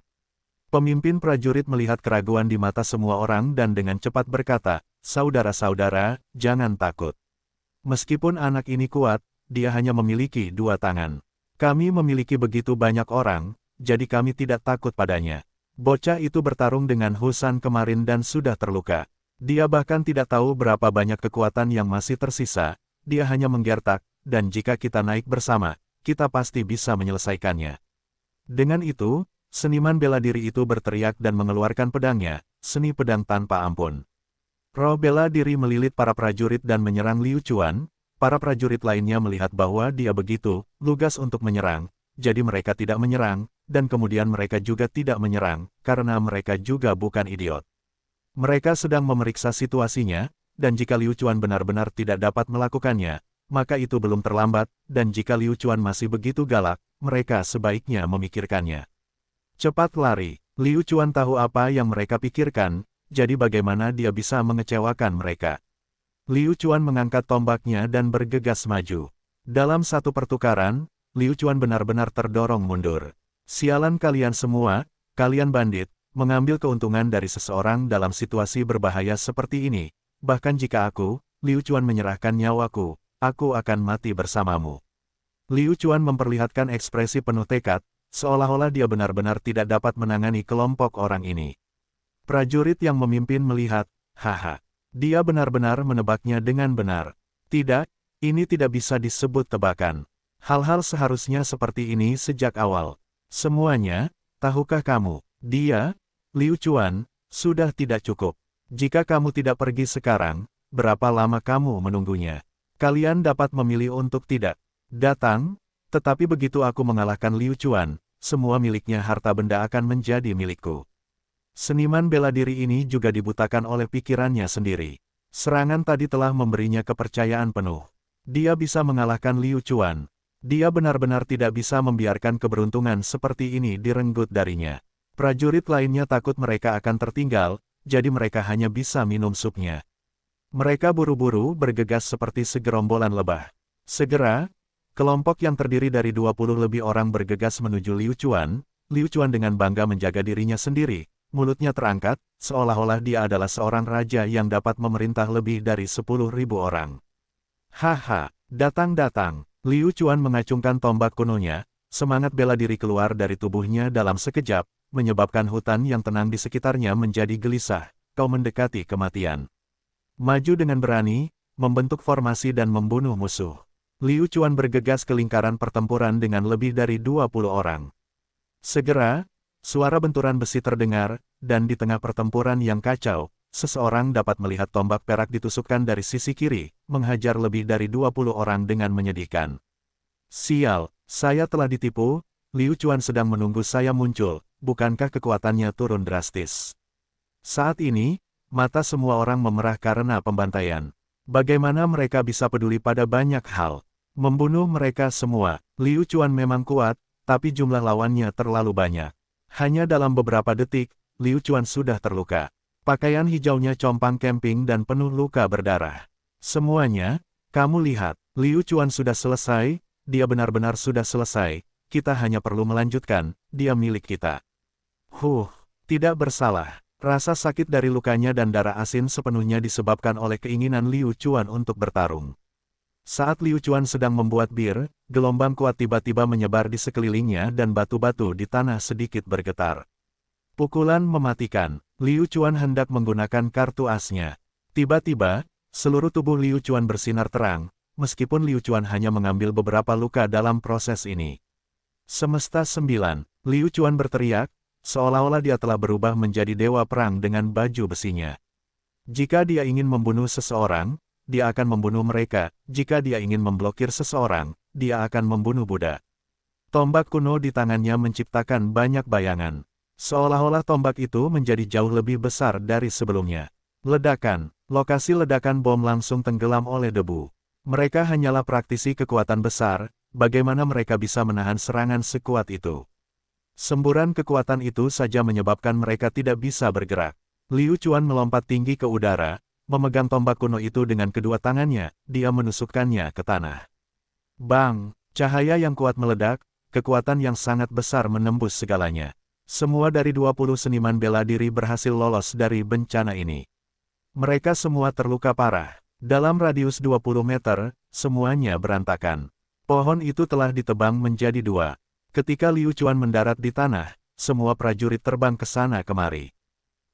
Pemimpin prajurit melihat keraguan di mata semua orang dan dengan cepat berkata, saudara-saudara, jangan takut. Meskipun anak ini kuat, dia hanya memiliki 2 tangan. Kami memiliki begitu banyak orang, jadi kami tidak takut padanya. Bocah itu bertarung dengan Husan kemarin dan sudah terluka. Dia bahkan tidak tahu berapa banyak kekuatan yang masih tersisa, dia hanya menggertak, dan jika kita naik bersama, kita pasti bisa menyelesaikannya. Dengan itu, seniman bela diri itu berteriak dan mengeluarkan pedangnya, seni pedang tanpa ampun. Roh bela diri melilit para prajurit dan menyerang Liu Chuan, para prajurit lainnya melihat bahwa dia begitu lugas untuk menyerang, jadi mereka tidak menyerang, dan kemudian mereka juga tidak menyerang, karena mereka juga bukan idiot. Mereka sedang memeriksa situasinya, dan jika Liu Chuan benar-benar tidak dapat melakukannya, maka itu belum terlambat, dan jika Liu Chuan masih begitu galak, mereka sebaiknya memikirkannya. Cepat lari, Liu Chuan tahu apa yang mereka pikirkan, jadi bagaimana dia bisa mengecewakan mereka. Liu Chuan mengangkat tombaknya dan bergegas maju. Dalam satu pertukaran, Liu Chuan benar-benar terdorong mundur. Sialan kalian semua, kalian bandit, mengambil keuntungan dari seseorang dalam situasi berbahaya seperti ini. Bahkan jika aku, Liu Chuan menyerahkan nyawaku, aku akan mati bersamamu. Liu Chuan memperlihatkan ekspresi penuh tekad, seolah-olah dia benar-benar tidak dapat menangani kelompok orang ini. Prajurit yang memimpin melihat, haha. Dia benar-benar menebaknya dengan benar. Tidak, ini tidak bisa disebut tebakan. Hal-hal seharusnya seperti ini sejak awal. Semuanya, tahukah kamu, dia, Liu Chuan, sudah tidak cukup. Jika kamu tidak pergi sekarang, berapa lama kamu menunggunya? Kalian dapat memilih untuk tidak datang, tetapi begitu aku mengalahkan Liu Chuan, semua miliknya harta benda akan menjadi milikku. Seniman bela diri ini juga dibutakan oleh pikirannya sendiri. Serangan tadi telah memberinya kepercayaan penuh. Dia bisa mengalahkan Liu Chuan. Dia benar-benar tidak bisa membiarkan keberuntungan seperti ini direnggut darinya. Prajurit lainnya takut mereka akan tertinggal, jadi mereka hanya bisa minum supnya. Mereka buru-buru bergegas seperti segerombolan lebah. Segera, kelompok yang terdiri dari 20 lebih orang bergegas menuju Liu Chuan. Liu Chuan dengan bangga menjaga dirinya sendiri. Mulutnya terangkat, seolah-olah dia adalah seorang raja yang dapat memerintah lebih dari 10.000 orang. Haha, datang-datang. Liu Chuan mengacungkan tombak kunonya, semangat bela diri keluar dari tubuhnya dalam sekejap, menyebabkan hutan yang tenang di sekitarnya menjadi gelisah. Kau mendekati kematian. Maju dengan berani, membentuk formasi dan membunuh musuh. Liu Chuan bergegas ke lingkaran pertempuran dengan lebih dari 20 orang. Segera, suara benturan besi terdengar, dan di tengah pertempuran yang kacau, seseorang dapat melihat tombak perak ditusukkan dari sisi kiri, menghajar lebih dari 20 orang dengan menyedihkan. Sial, saya telah ditipu, Liu Chuan sedang menunggu saya muncul, bukankah kekuatannya turun drastis? Saat ini, mata semua orang memerah karena pembantaian. Bagaimana mereka bisa peduli pada banyak hal? Membunuh mereka semua. Liu Chuan memang kuat, tapi jumlah lawannya terlalu banyak. Hanya dalam beberapa detik, Liu Chuan sudah terluka. Pakaian hijaunya compang camping dan penuh luka berdarah. Semuanya, kamu lihat, Liu Chuan sudah selesai, dia benar-benar sudah selesai, kita hanya perlu melanjutkan, dia milik kita. Tidak bersalah. Rasa sakit dari lukanya dan darah asin sepenuhnya disebabkan oleh keinginan Liu Chuan untuk bertarung. Saat Liu Chuan sedang membuat bir, gelombang kuat tiba-tiba menyebar di sekelilingnya dan batu-batu di tanah sedikit bergetar. Pukulan mematikan. Liu Chuan hendak menggunakan kartu asnya. Tiba-tiba, seluruh tubuh Liu Chuan bersinar terang, meskipun Liu Chuan hanya mengambil beberapa luka dalam proses ini. Semesta 9, Liu Chuan berteriak, seolah-olah dia telah berubah menjadi dewa perang dengan baju besinya. Jika dia ingin membunuh seseorang, dia akan membunuh mereka. Jika dia ingin memblokir seseorang, dia akan membunuh Buddha. Tombak kuno di tangannya menciptakan banyak bayangan. Seolah-olah tombak itu menjadi jauh lebih besar dari sebelumnya. Ledakan, lokasi ledakan bom langsung tenggelam oleh debu. Mereka hanyalah praktisi kekuatan besar, bagaimana mereka bisa menahan serangan sekuat itu? Semburan kekuatan itu saja menyebabkan mereka tidak bisa bergerak. Liu Chuan melompat tinggi ke udara, memegang tombak kuno itu dengan kedua tangannya, dia menusukkannya ke tanah. Bang! Cahaya yang kuat meledak, kekuatan yang sangat besar menembus segalanya. Semua dari 20 seniman bela diri berhasil lolos dari bencana ini. Mereka semua terluka parah. Dalam radius 20 meter, semuanya berantakan. Pohon itu telah ditebang menjadi dua. Ketika Liu Chuan mendarat di tanah, semua prajurit terbang ke sana kemari.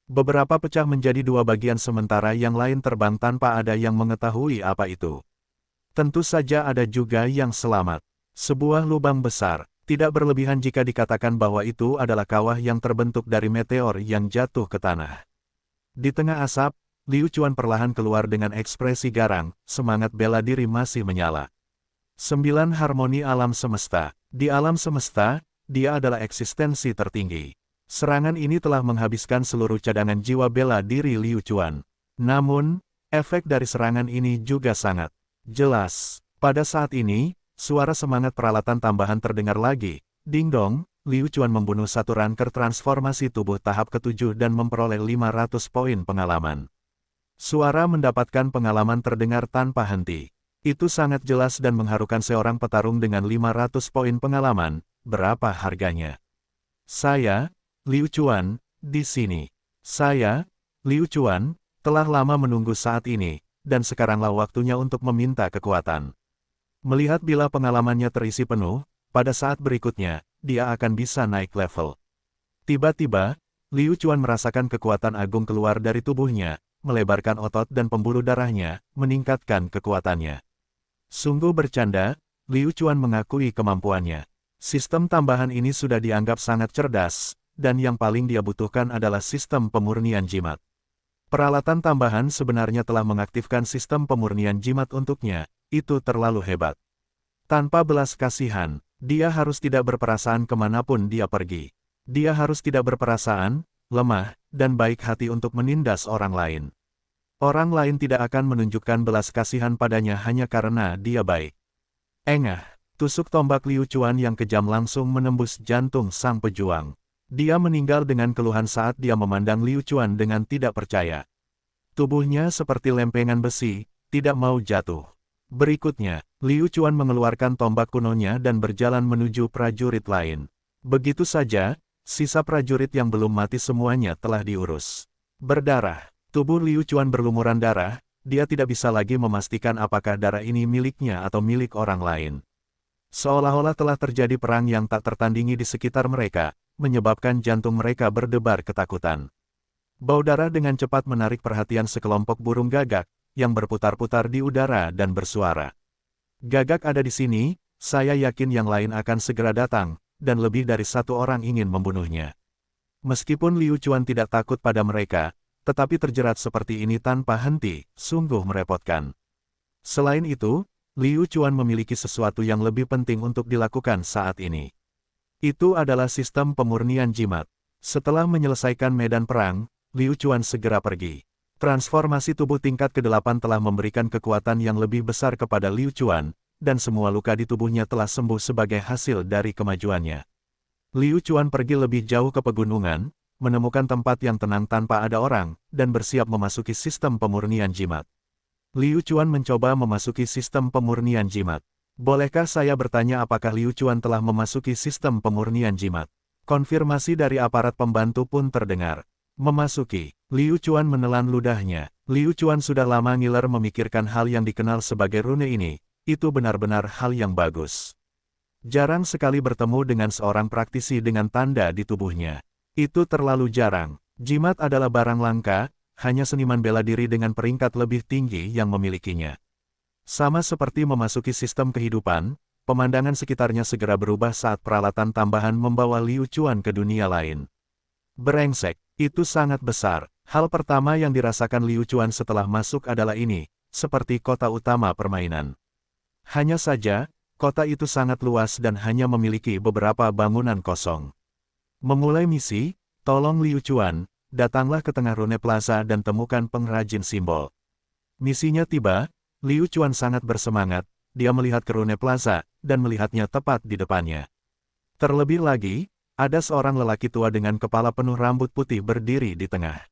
Beberapa pecah menjadi dua bagian sementara yang lain terbang tanpa ada yang mengetahui apa itu. Tentu saja ada juga yang selamat. Sebuah lubang besar, tidak berlebihan jika dikatakan bahwa itu adalah kawah yang terbentuk dari meteor yang jatuh ke tanah. Di tengah asap, Liu Chuan perlahan keluar dengan ekspresi garang, semangat bela diri masih menyala. 9 harmoni alam semesta. Di alam semesta, dia adalah eksistensi tertinggi. Serangan ini telah menghabiskan seluruh cadangan jiwa bela diri Liu Chuan. Namun, efek dari serangan ini juga sangat jelas. Pada saat ini, suara semangat peralatan tambahan terdengar lagi. Ding dong, Liu Chuan membunuh satu ranker transformasi tubuh tahap ke-7 dan memperoleh 500 poin pengalaman. Suara mendapatkan pengalaman terdengar tanpa henti. Itu sangat jelas dan mengharukan seorang petarung dengan 500 poin pengalaman. Berapa harganya? Saya, Liu Chuan, di sini. Saya, Liu Chuan, telah lama menunggu saat ini, dan sekaranglah waktunya untuk meminta kekuatan. Melihat bila pengalamannya terisi penuh, pada saat berikutnya, dia akan bisa naik level. Tiba-tiba, Liu Chuan merasakan kekuatan agung keluar dari tubuhnya, melebarkan otot dan pembuluh darahnya, meningkatkan kekuatannya. Sungguh bercanda, Liu Chuan mengakui kemampuannya. Sistem tambahan ini sudah dianggap sangat cerdas, dan yang paling dia butuhkan adalah sistem pemurnian jimat. Peralatan tambahan sebenarnya telah mengaktifkan sistem pemurnian jimat untuknya, itu terlalu hebat. Tanpa belas kasihan, dia harus tidak berperasaan kemanapun dia pergi. Dia harus tidak berperasaan, lemah, dan baik hati untuk menindas orang lain. Orang lain tidak akan menunjukkan belas kasihan padanya hanya karena dia baik. Engah, tusuk tombak Liu Chuan yang kejam langsung menembus jantung sang pejuang. Dia meninggal dengan keluhan saat dia memandang Liu Chuan dengan tidak percaya. Tubuhnya seperti lempengan besi, tidak mau jatuh. Berikutnya, Liu Chuan mengeluarkan tombak kunonya dan berjalan menuju prajurit lain. Begitu saja, sisa prajurit yang belum mati semuanya telah diurus. Berdarah, tubuh Liu Chuan berlumuran darah, dia tidak bisa lagi memastikan apakah darah ini miliknya atau milik orang lain. Seolah-olah telah terjadi perang yang tak tertandingi di sekitar mereka, menyebabkan jantung mereka berdebar ketakutan. Bau darah dengan cepat menarik perhatian sekelompok burung gagak, yang berputar-putar di udara dan bersuara. Gagak ada di sini, saya yakin yang lain akan segera datang, dan lebih dari satu orang ingin membunuhnya. Meskipun Liu Chuan tidak takut pada mereka, tetapi terjerat seperti ini tanpa henti, sungguh merepotkan. Selain itu, Liu Chuan memiliki sesuatu yang lebih penting untuk dilakukan saat ini. Itu adalah sistem pemurnian jimat. Setelah menyelesaikan medan perang, Liu Chuan segera pergi. Transformasi tubuh tingkat ke-8 telah memberikan kekuatan yang lebih besar kepada Liu Chuan, dan semua luka di tubuhnya telah sembuh sebagai hasil dari kemajuannya. Liu Chuan pergi lebih jauh ke pegunungan, menemukan tempat yang tenang tanpa ada orang, dan bersiap memasuki sistem pemurnian jimat. Liu Chuan mencoba memasuki sistem pemurnian jimat. Bolehkah saya bertanya apakah Liu Chuan telah memasuki sistem pemurnian jimat? Konfirmasi dari aparat pembantu pun terdengar. Memasuki. Liu Chuan menelan ludahnya. Liu Chuan sudah lama ngiler memikirkan hal yang dikenal sebagai rune ini. Itu benar-benar hal yang bagus. Jarang sekali bertemu dengan seorang praktisi dengan tanda di tubuhnya. Itu terlalu jarang. Jimat adalah barang langka, hanya seniman bela diri dengan peringkat lebih tinggi yang memilikinya. Sama seperti memasuki sistem kehidupan, pemandangan sekitarnya segera berubah saat peralatan tambahan membawa Liu Chuan ke dunia lain. Brengsek, itu sangat besar. Hal pertama yang dirasakan Liu Chuan setelah masuk adalah ini, seperti kota utama permainan. Hanya saja, kota itu sangat luas dan hanya memiliki beberapa bangunan kosong. Memulai misi, tolong Liu Chuan, datanglah ke tengah Rune Plaza dan temukan pengrajin simbol. Misinya tiba. Liu Chuan sangat bersemangat, dia melihat ke Rune Plaza, dan melihatnya tepat di depannya. Terlebih lagi, ada seorang lelaki tua dengan kepala penuh rambut putih berdiri di tengah.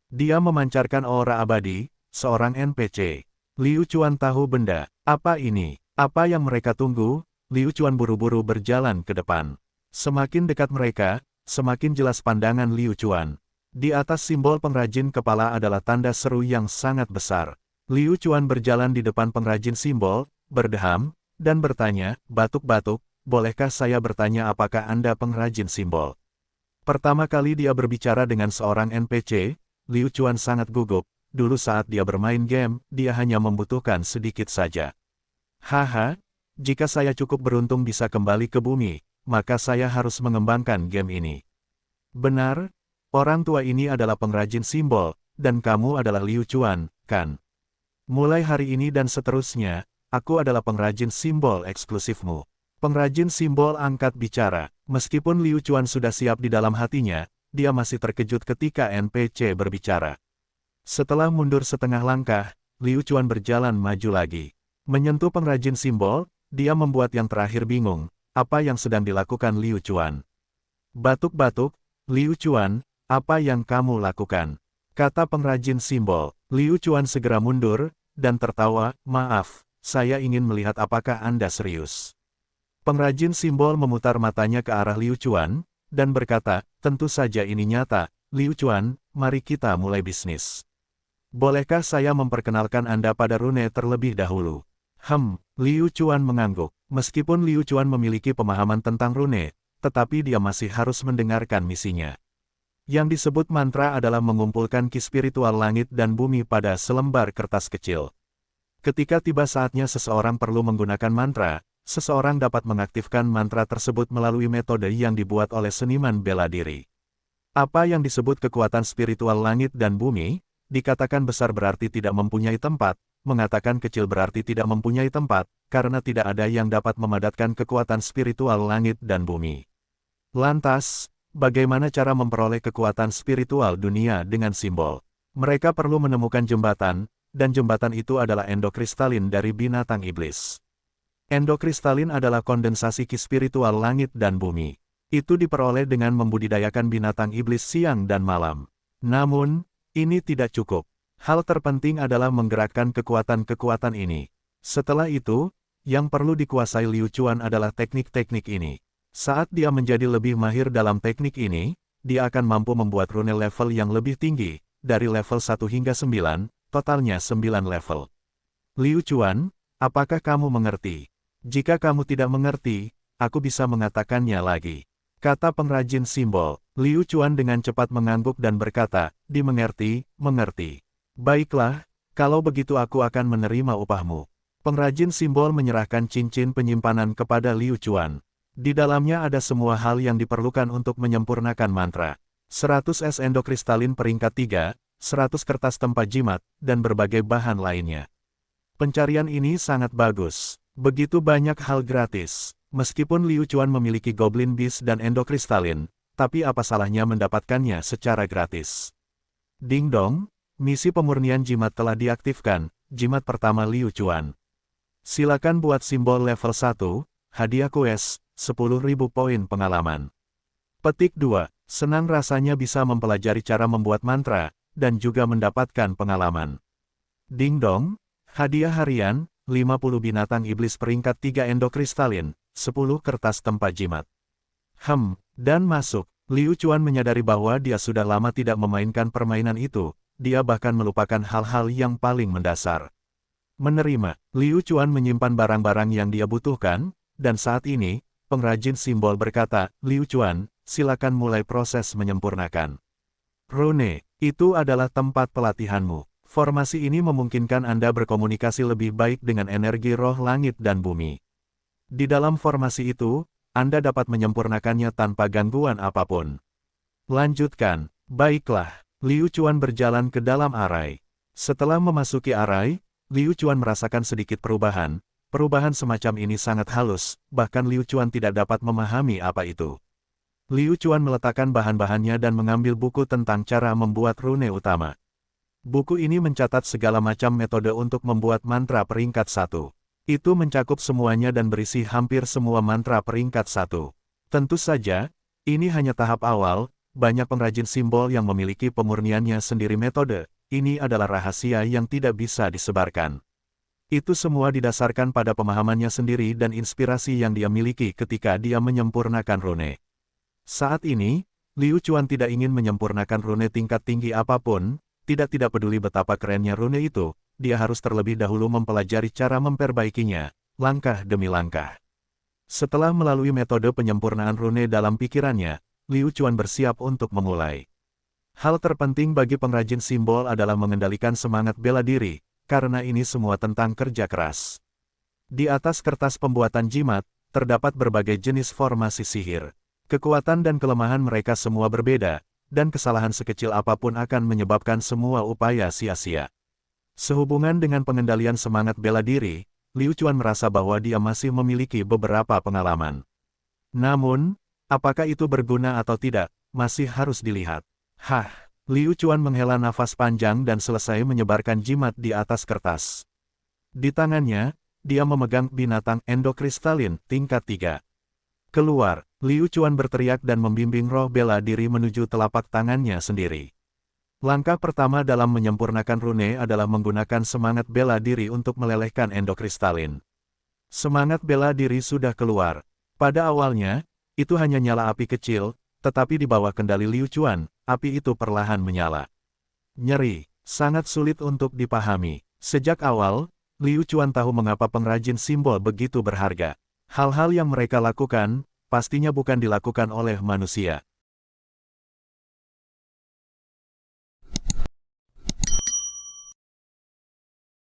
Dia memancarkan aura abadi, seorang NPC. Liu Chuan tahu benda, apa ini? Apa yang mereka tunggu? Liu Chuan buru-buru berjalan ke depan. Semakin dekat mereka, semakin jelas pandangan Liu Chuan. Di atas simbol pengrajin kepala adalah tanda seru yang sangat besar. Liu Chuan berjalan di depan pengrajin simbol, berdeham, dan bertanya, batuk-batuk, bolehkah saya bertanya apakah Anda pengrajin simbol? Pertama kali dia berbicara dengan seorang NPC, Liu Chuan sangat gugup, dulu saat dia bermain game, dia hanya membutuhkan sedikit saja. Haha, jika saya cukup beruntung bisa kembali ke bumi, maka saya harus mengembangkan game ini. Benar, orang tua ini adalah pengrajin simbol, dan kamu adalah Liu Chuan, kan? Mulai hari ini dan seterusnya, aku adalah pengrajin simbol eksklusifmu. Pengrajin simbol angkat bicara. Meskipun Liu Chuan sudah siap di dalam hatinya, dia masih terkejut ketika NPC berbicara. Setelah mundur setengah langkah, Liu Chuan berjalan maju lagi. Menyentuh pengrajin simbol, dia membuat yang terakhir bingung, apa yang sedang dilakukan Liu Chuan. Batuk-batuk, Liu Chuan, apa yang kamu lakukan? Kata pengrajin simbol. Liu Chuan segera mundur, dan tertawa, maaf, saya ingin melihat apakah Anda serius. Pengrajin simbol memutar matanya ke arah Liu Chuan, dan berkata, tentu saja ini nyata, Liu Chuan, mari kita mulai bisnis. Bolehkah saya memperkenalkan Anda pada rune terlebih dahulu? Liu Chuan mengangguk. Meskipun Liu Chuan memiliki pemahaman tentang rune, tetapi dia masih harus mendengarkan misinya. Yang disebut mantra adalah mengumpulkan ki spiritual langit dan bumi pada selembar kertas kecil. Ketika tiba saatnya seseorang perlu menggunakan mantra, seseorang dapat mengaktifkan mantra tersebut melalui metode yang dibuat oleh seniman bela diri. Apa yang disebut kekuatan spiritual langit dan bumi, dikatakan besar berarti tidak mempunyai tempat, mengatakan kecil berarti tidak mempunyai tempat, karena tidak ada yang dapat memadatkan kekuatan spiritual langit dan bumi. Lantas, bagaimana cara memperoleh kekuatan spiritual dunia dengan simbol? Mereka perlu menemukan jembatan, dan jembatan itu adalah endokristalin dari binatang iblis. Endokristalin adalah kondensasi ki spiritual langit dan bumi. Itu diperoleh dengan membudidayakan binatang iblis siang dan malam. Namun, ini tidak cukup. Hal terpenting adalah menggerakkan kekuatan-kekuatan ini. Setelah itu, yang perlu dikuasai Liu Chuan adalah teknik-teknik ini. Saat dia menjadi lebih mahir dalam teknik ini, dia akan mampu membuat rune level yang lebih tinggi, dari level 1 hingga 9, totalnya 9 level. Liu Chuan, apakah kamu mengerti? Jika kamu tidak mengerti, aku bisa mengatakannya lagi. Kata pengrajin simbol. Liu Chuan dengan cepat mengangguk dan berkata, dimengerti, mengerti. Baiklah, kalau begitu aku akan menerima upahmu. Pengrajin simbol menyerahkan cincin penyimpanan kepada Liu Chuan. Di dalamnya ada semua hal yang diperlukan untuk menyempurnakan mantra. 100 es endokristalin peringkat 3, 100 kertas tempat jimat, dan berbagai bahan lainnya. Pencarian ini sangat bagus. Begitu banyak hal gratis. Meskipun Liu Chuan memiliki Goblin Beast dan endokristalin, tapi apa salahnya mendapatkannya secara gratis? Ding dong, misi pemurnian jimat telah diaktifkan, jimat pertama Liu Chuan. Silakan buat simbol level 1, hadiah quest, 10.000 poin pengalaman. Petik 2. Senang rasanya bisa mempelajari cara membuat mantra, dan juga mendapatkan pengalaman. Ding dong, hadiah harian, 50 binatang iblis peringkat 3 endokristalin, 10 kertas tempat jimat. Dan masuk. Liu Chuan menyadari bahwa dia sudah lama tidak memainkan permainan itu, dia bahkan melupakan hal-hal yang paling mendasar. Menerima. Liu Chuan menyimpan barang-barang yang dia butuhkan, dan saat ini, pengrajin simbol berkata, Liu Chuan, silakan mulai proses menyempurnakan. Rune, itu adalah tempat pelatihanmu. Formasi ini memungkinkan Anda berkomunikasi lebih baik dengan energi roh langit dan bumi. Di dalam formasi itu, Anda dapat menyempurnakannya tanpa gangguan apapun. Lanjutkan. Baiklah, Liu Chuan berjalan ke dalam arai. Setelah memasuki arai, Liu Chuan merasakan sedikit perubahan. Perubahan semacam ini sangat halus, bahkan Liu Chuan tidak dapat memahami apa itu. Liu Chuan meletakkan bahan-bahannya dan mengambil buku tentang cara membuat rune utama. Buku ini mencatat segala macam metode untuk membuat mantra peringkat 1. Itu mencakup semuanya dan berisi hampir semua mantra peringkat 1. Tentu saja, ini hanya tahap awal, banyak pengrajin simbol yang memiliki pemurniannya sendiri metode, ini adalah rahasia yang tidak bisa disebarkan. Itu semua didasarkan pada pemahamannya sendiri dan inspirasi yang dia miliki ketika dia menyempurnakan rune. Saat ini, Liu Chuan tidak ingin menyempurnakan rune tingkat tinggi apapun, tidak peduli betapa kerennya rune itu, dia harus terlebih dahulu mempelajari cara memperbaikinya, langkah demi langkah. Setelah melalui metode penyempurnaan rune dalam pikirannya, Liu Chuan bersiap untuk memulai. Hal terpenting bagi pengrajin simbol adalah mengendalikan semangat bela diri, karena ini semua tentang kerja keras. Di atas kertas pembuatan jimat, terdapat berbagai jenis formasi sihir. Kekuatan dan kelemahan mereka semua berbeda, dan kesalahan sekecil apapun akan menyebabkan semua upaya sia-sia. Sehubungan dengan pengendalian semangat bela diri, Liu Chuan merasa bahwa dia masih memiliki beberapa pengalaman. Namun, apakah itu berguna atau tidak, masih harus dilihat. Liu Chuan menghela nafas panjang dan selesai menyebarkan jimat di atas kertas. Di tangannya, dia memegang binatang endokristalin tingkat 3. Keluar, Liu Chuan berteriak dan membimbing roh bela diri menuju telapak tangannya sendiri. Langkah pertama dalam menyempurnakan rune adalah menggunakan semangat bela diri untuk melelehkan endokristalin. Semangat bela diri sudah keluar. Pada awalnya, itu hanya nyala api kecil, tetapi di bawah kendali Liu Chuan, api itu perlahan menyala. Nyeri, sangat sulit untuk dipahami. Sejak awal, Liu Chuan tahu mengapa pengrajin simbol begitu berharga. Hal-hal yang mereka lakukan, pastinya bukan dilakukan oleh manusia.